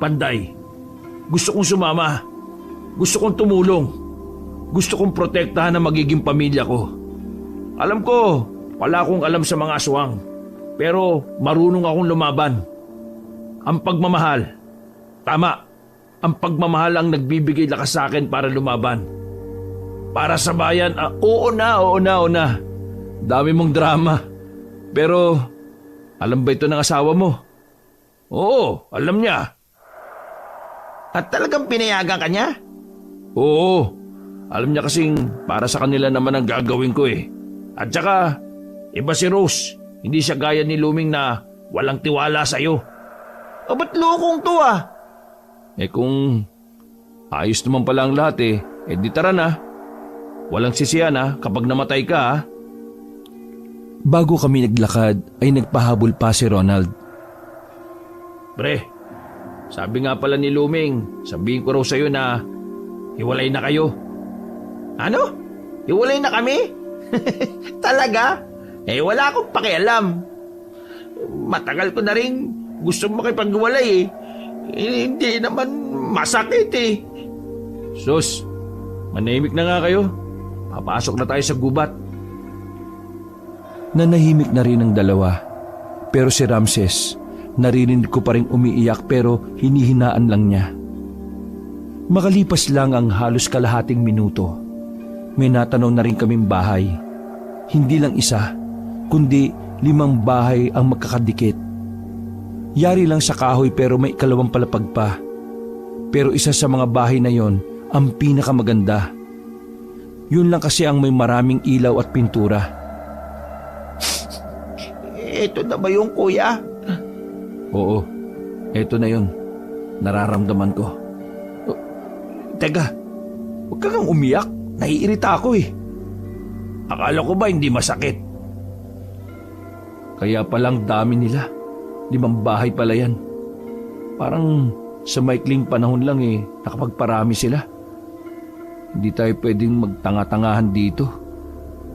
Speaker 2: Panday, gusto kong sumama. Gusto kong tumulong. Gusto kong protektahan ang magiging pamilya ko. Alam ko, wala akong alam sa mga aswang. Pero marunong akong lumaban. Ang pagmamahal. Tama, ang pagmamahal ang nagbibigay lakas sa akin para lumaban. Para sa bayan, oo na. Dami mong drama. Pero, alam ba ito ng asawa mo? Oo, alam niya.
Speaker 3: At talagang pinayagan ka niya?
Speaker 2: Oo, alam niya kasing para sa kanila naman ang gagawin ko eh. At saka, iba si Rose. Hindi siya gaya ni Luming na walang tiwala sa'yo.
Speaker 3: Ba't lukong to ah?
Speaker 2: Kung ayos naman pala ang lahat di tara na. Walang sisiyan kapag namatay ka.
Speaker 1: Bago kami naglakad ay nagpahabol pa si Ronald.
Speaker 2: Pre, sabi nga pala ni Luming, sabihin ko raw sa'yo na hiwalay na kayo.
Speaker 3: Ano? Hiwalay na kami? Talaga? Wala akong pakialam. Matagal ko na rin gusto makipaghiwalay hindi naman masakit
Speaker 2: Sus, manahimik na nga kayo. Papasok na tayo sa gubat.
Speaker 1: Nanahimik na rin ang dalawa. Pero si Ramses, narinig ko pa rin umiiyak pero hinihinaan lang niya. Makalipas lang ang halos kalahating minuto. May natanaw na rin kaming bahay. Hindi lang isa, kundi 5 bahay ang magkakadikit. Yari lang sa kahoy pero may ikalawang palapag pa. Pero isa sa mga bahay na yon ang pinakamaganda. Yun lang kasi ang may maraming ilaw at pintura.
Speaker 3: Ito na ba yung kuya?
Speaker 1: Oo, eto na yun. Nararamdaman ko.
Speaker 2: Teka, huwag ka kang umiyak. Naiirita ako Akala ko ba hindi masakit?
Speaker 1: Kaya palang dami nila. 5 bahay pala yan. Parang sa maikling panahon lang nakapagparami sila. Hindi tayo pwedeng magtanga-tangahan dito.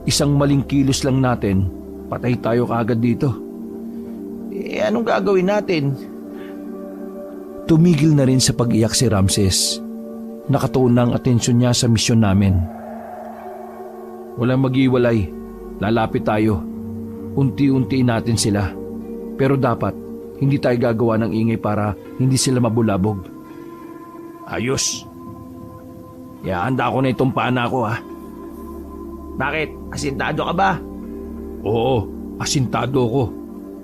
Speaker 1: Isang maling kilos lang natin, patay tayo kaagad dito.
Speaker 3: Anong gagawin natin?
Speaker 1: Tumigil na rin sa pag-iyak si Ramses. Nakatuon na ang atensyon niya sa misyon namin. Walang mag-iwalay. Lalapit tayo. Unti-untiin natin sila. Pero dapat, hindi tayo gagawa ng ingay para hindi sila mabulabog.
Speaker 2: Ayos. Ihahanda ko na itong pana ko
Speaker 3: Bakit? Asintado ka ba?
Speaker 2: Oo, asintado ko.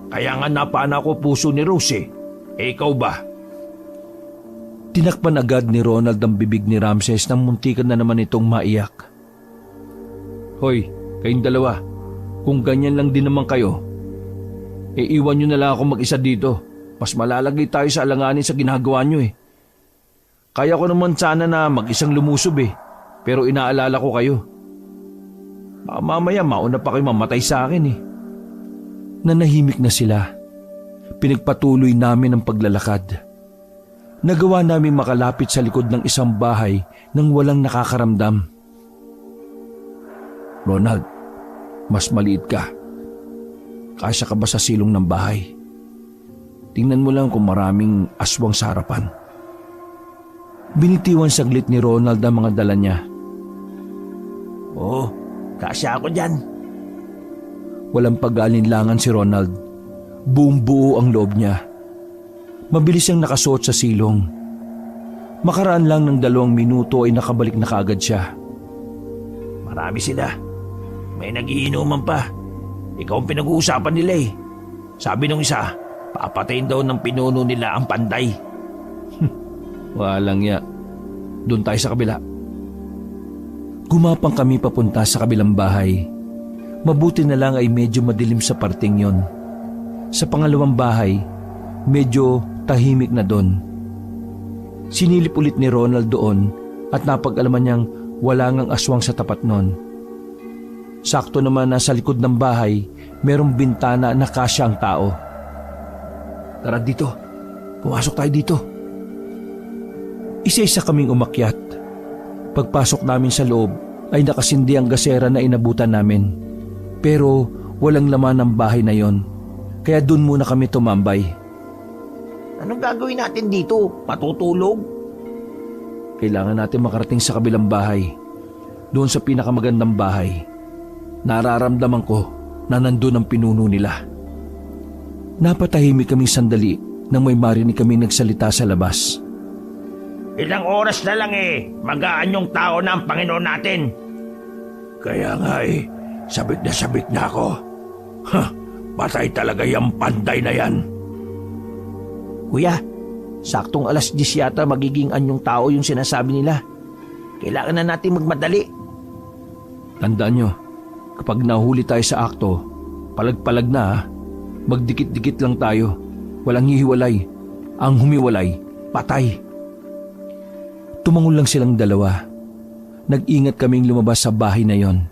Speaker 2: Kaya nga napana ko puso ni Rose ikaw ba?
Speaker 1: Tinakpan agad ni Ronald ang bibig ni Ramses nang muntikan na naman itong maiyak. Hoy, kayong dalawa, kung ganyan lang din naman kayo, iwan nyo na lang ako mag-isa dito. Mas malalagay tayo sa alanganin sa ginagawa nyo
Speaker 2: Kaya ko naman sana na mag-isang lumusob pero inaalala ko kayo. Baka mamaya mauna pa kayo mamatay sa akin
Speaker 1: Nanahimik na sila. Pinagpatuloy namin ang paglalakad. Nagawa namin makalapit sa likod ng isang bahay nang walang nakakaramdam. Ronald, mas maliit ka. Kasya ka ba sa silong ng bahay? Tingnan mo lang kung maraming aswang sa harapan. Binitiwan saglit ni Ronald ang mga dala niya.
Speaker 3: Oo, kasya ako dyan.
Speaker 1: Walang pag-aalinlangan si Ronald. Buong buo ang loob niya. Mabilis siyang nakasuot sa silong. Makaraan lang ng 2 minuto ay nakabalik na kaagad siya.
Speaker 3: Marami sila. May nagiinuman pa. Ikaw ang pinag-uusapan nila Sabi nung isa, papatayin daw ng pinuno nila ang panday.
Speaker 1: Walang ya. Doon tayo sa kabila. Gumapang kami papunta sa kabilang bahay. Mabuti na lang ay medyo madilim sa parting yon. Sa pangalawang bahay, medyo tahimik na doon. Sinilip ulit ni Ronald doon at napag-alaman niyang wala ngang aswang sa tapat nun. Sakto naman na sa likod ng bahay, merong bintana na kasya ang tao. Tara dito, pumasok tayo dito. Isa-isa kaming umakyat. Pagpasok namin sa loob ay nakasindi ang gasera na inabutan namin. Pero walang laman ang bahay na yon, kaya doon muna kami tumambay.
Speaker 3: Anong gagawin natin dito? Matutulog?
Speaker 1: Kailangan natin makarating sa kabilang bahay. Doon sa pinakamagandang bahay. Nararamdaman ko na nandun ang pinuno nila. Napatahimik kaming sandali nang may marinig kami nagsalita sa labas.
Speaker 3: Ilang oras na lang magaan yung tao na ang Panginoon natin.
Speaker 2: Kaya nga sabik na ako. Patay talaga yung panday na yan.
Speaker 3: Kuya, saktong 10:00 yata magiging anyong tao yung sinasabi nila. Kailangan na natin magmadali.
Speaker 1: Tandaan nyo, kapag nahuli tayo sa akto, palag-palag na magdikit-dikit lang tayo. Walang hihiwalay. Ang humiwalay, patay. Tumangon lang silang dalawa. Nag-ingat kaming lumabas sa bahay na yon.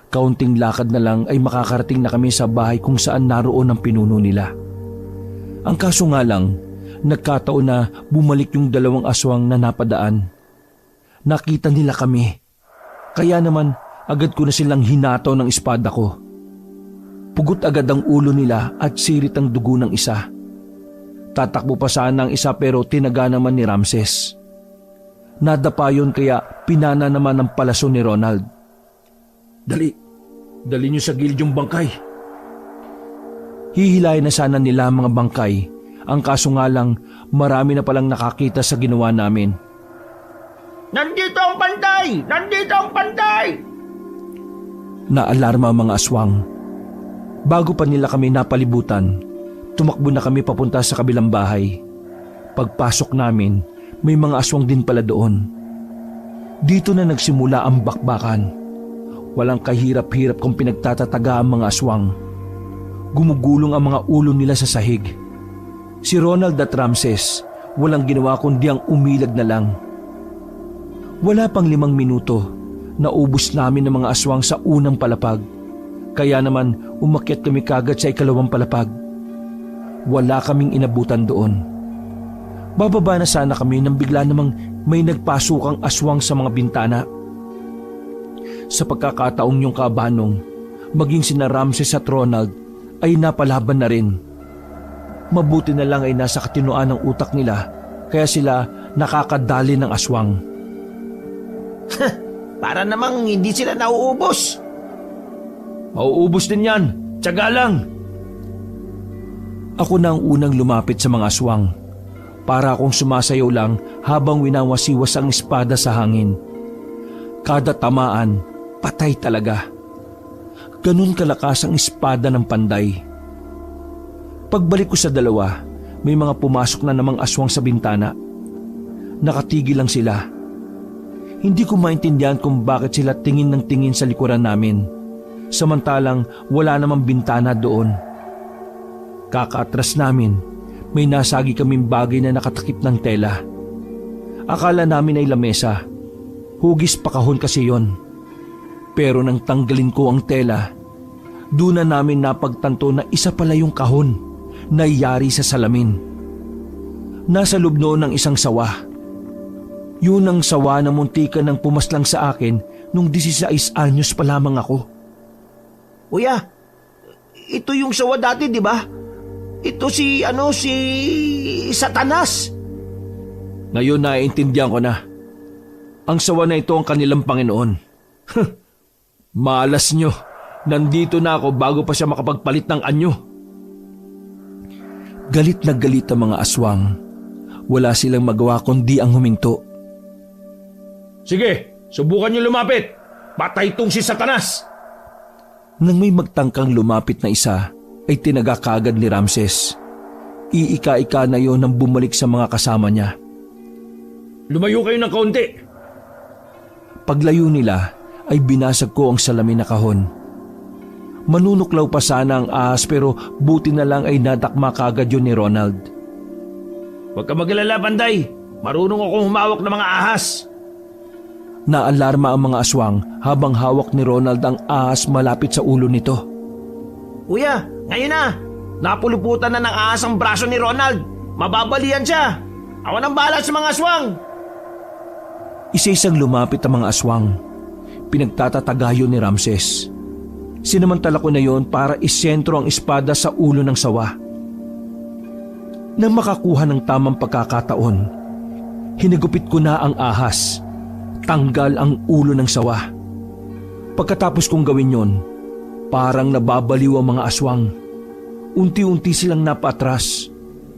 Speaker 1: Kaunting lakad na lang ay makakarating na kami sa bahay kung saan naroon ang pinuno nila. Ang kaso nga lang, nagkataon na bumalik yung 2 aswang na napadaan. Nakita nila kami. Kaya naman agad ko na silang hinataw ng espada ko. Pugot agad ang ulo nila at sirit ang dugo ng isa. Tatakbo pa sana ang isa pero tinaga naman ni Ramses. Nadapa yun kaya pinana naman ang palaso ni Ronald. Dali niyo sa gilid yung bangkay. Hihilayin na sana nila ang mga bangkay. Ang kaso nga lang, marami na palang nakakita sa ginawa namin.
Speaker 3: Nandito ang panday! Nandito ang panday!
Speaker 1: Naalarma ang mga aswang. Bago pa nila kami napalibutan, tumakbo na kami papunta sa kabilang bahay. Pagpasok namin, may mga aswang din pala doon. Dito na nagsimula ang bakbakan. Walang kahirap-hirap kung pinagtatataga ang mga aswang. Gumugulong ang mga ulo nila sa sahig. Si Ronald at Ramses, walang ginawa kundi ang umilag na lang. Wala pang 5 minuto, naubos namin ang mga aswang sa unang palapag. Kaya naman umakyat kami kagad sa ikalawang palapag. Wala kaming inabutan doon. Bababa na sana kami nang bigla namang may nagpasukang aswang sa mga bintana. Sa pagkakataong yung kabanong, maging sina Ramses at Ronald ay napalaban na rin. Mabuti na lang ay nasa katinoan ng utak nila kaya sila nakakadali ng aswang.
Speaker 3: Para namang hindi sila nauubos.
Speaker 2: Mauubos din yan. Tiyaga lang.
Speaker 1: Ako na ang unang lumapit sa mga aswang. Para akong sumasayaw lang habang winawasiwas ang espada sa hangin. Kada tamaan, patay talaga. Ganun kalakas ang espada ng panday. Pagbalik ko sa dalawa, may mga pumasok na namang aswang sa bintana. Nakatigil lang sila. Hindi ko maintindihan kung bakit sila tingin ng tingin sa likuran namin. Samantalang wala namang bintana doon. Kakaatras namin, may nasagi kaming bagay na nakatakip ng tela. Akala namin ay lamesa. Hugis pa kahon kasi yon. Pero nang tanggalin ko ang tela, doon na namin napagtanto na isa pala yung kahon na yari sa salamin. Nasa loob noon ng isang sawa. Yun ang sawa na muntikan ng pumaslang sa akin nung 16 anyos pa lamang ako.
Speaker 3: Kuya, ito yung sawa dati, di ba? Ito si Satanas.
Speaker 1: Ngayon naiintindihan ko na. Ang sawa na ito ang kanilang Panginoon. Malas nyo. Nandito na ako bago pa siya makapagpalit ng anyo. Galit na galit ang mga aswang. Wala silang magawa kundi ang huminto.
Speaker 2: Sige, subukan niyo lumapit. Patay itong si Satanas.
Speaker 1: Nang may magtangkang lumapit na isa, ay tinaga kaagad ni Ramses. Iika-ika na yon nang bumalik sa mga kasama niya.
Speaker 2: Lumayo kayo ng kaunti.
Speaker 1: Paglayo nila, ay binasag ko ang salamin na kahon. Manunuklaw pa sana ang ahas pero buti na lang ay nadakma kaagad yun ni Ronald.
Speaker 2: Huwag ka magalala, Panday. Marunong akong humawak ng mga ahas.
Speaker 1: Naalarma ang mga aswang habang hawak ni Ronald ang ahas malapit sa ulo nito.
Speaker 3: Kuya, ngayon na. Napuluputan na ng ahas ang braso ni Ronald. Mababalian siya. Ako nang bahala sa mga aswang.
Speaker 1: Isa-isang lumapit ang mga aswang. Pinagtatatagayo ni Ramses. Sinamantala ko na yon para isentro ang espada sa ulo ng sawa. Nang makakuha ng tamang pagkakataon, hinigupit ko na ang ahas. Tanggal ang ulo ng sawa. Pagkatapos kong gawin yon, parang nababaliw ang mga aswang. Unti-unti silang napatras.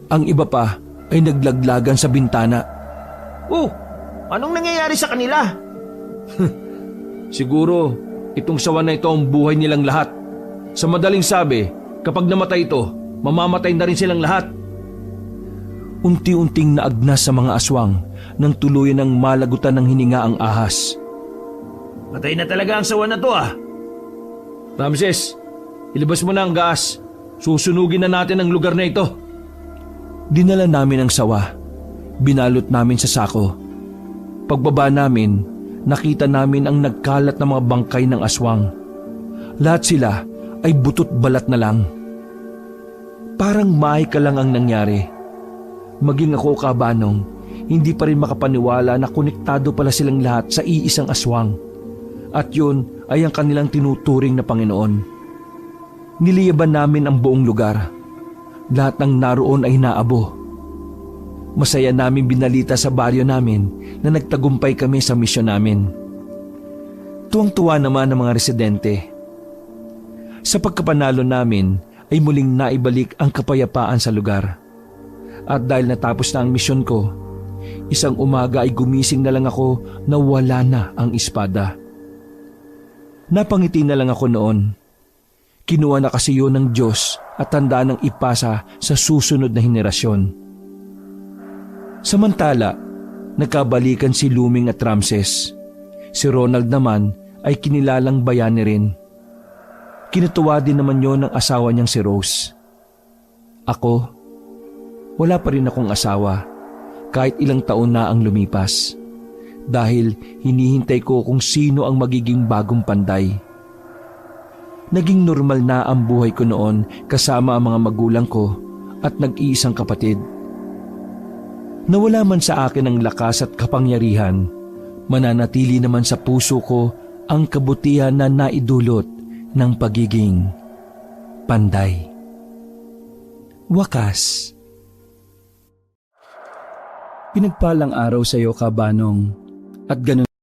Speaker 1: Ang iba pa ay naglaglagan sa bintana.
Speaker 3: Oh, anong nangyayari sa kanila?
Speaker 1: Siguro, itong sawa na ito ang buhay nilang lahat. Sa madaling sabi, kapag namatay ito, mamamatay na rin silang lahat. Unti-unting naagnas sa mga aswang nang tuluyan ng malagutan ng hininga ang ahas.
Speaker 2: Patay na talaga ang sawa na to ah.
Speaker 1: Ramses, ilabas mo na ang gas. Susunugin na natin ang lugar na ito. Dinala namin ang sawa. Binalot namin sa sako. Pagbaba namin, nakita namin ang nagkalat na mga bangkay ng aswang. Lahat sila ay butot balat na lang. Parang mahika lang ang nangyari. Maging ako, Kabanong, hindi pa rin makapaniwala na konektado pala silang lahat sa iisang aswang. At yun ay ang kanilang tinuturing na Panginoon. Niliyaban namin ang buong lugar. Lahat ng naroon ay naabo. Masaya namin binalita sa baryo namin na nagtagumpay kami sa misyon namin. Tuwang-tuwa naman ang mga residente. Sa pagkapanalo namin ay muling naibalik ang kapayapaan sa lugar. At dahil natapos na ang misyon ko, isang umaga ay gumising na lang ako na wala na ang espada. Napangiti na lang ako noon. Kinuha na kasi yun ng Diyos at tanda ng ipasa sa susunod na henerasyon. Samantala, nagkabalikan si Luming at Ramses. Si Ronald naman ay kinilalang bayani rin. Kinatuwa din naman yon ng asawa niyang si Rose. Ako, wala pa rin akong asawa kahit ilang taon na ang lumipas dahil hinihintay ko kung sino ang magiging bagong Panday. Naging normal na ang buhay ko noon kasama ang mga magulang ko at nag-iisang kapatid. Nawala man sa akin ang lakas at kapangyarihan, mananatili naman sa puso ko ang kabutihan na naidulot ng pagiging Panday. Wakas. Pinagpalang araw sa iyo, Kabanong, at ganun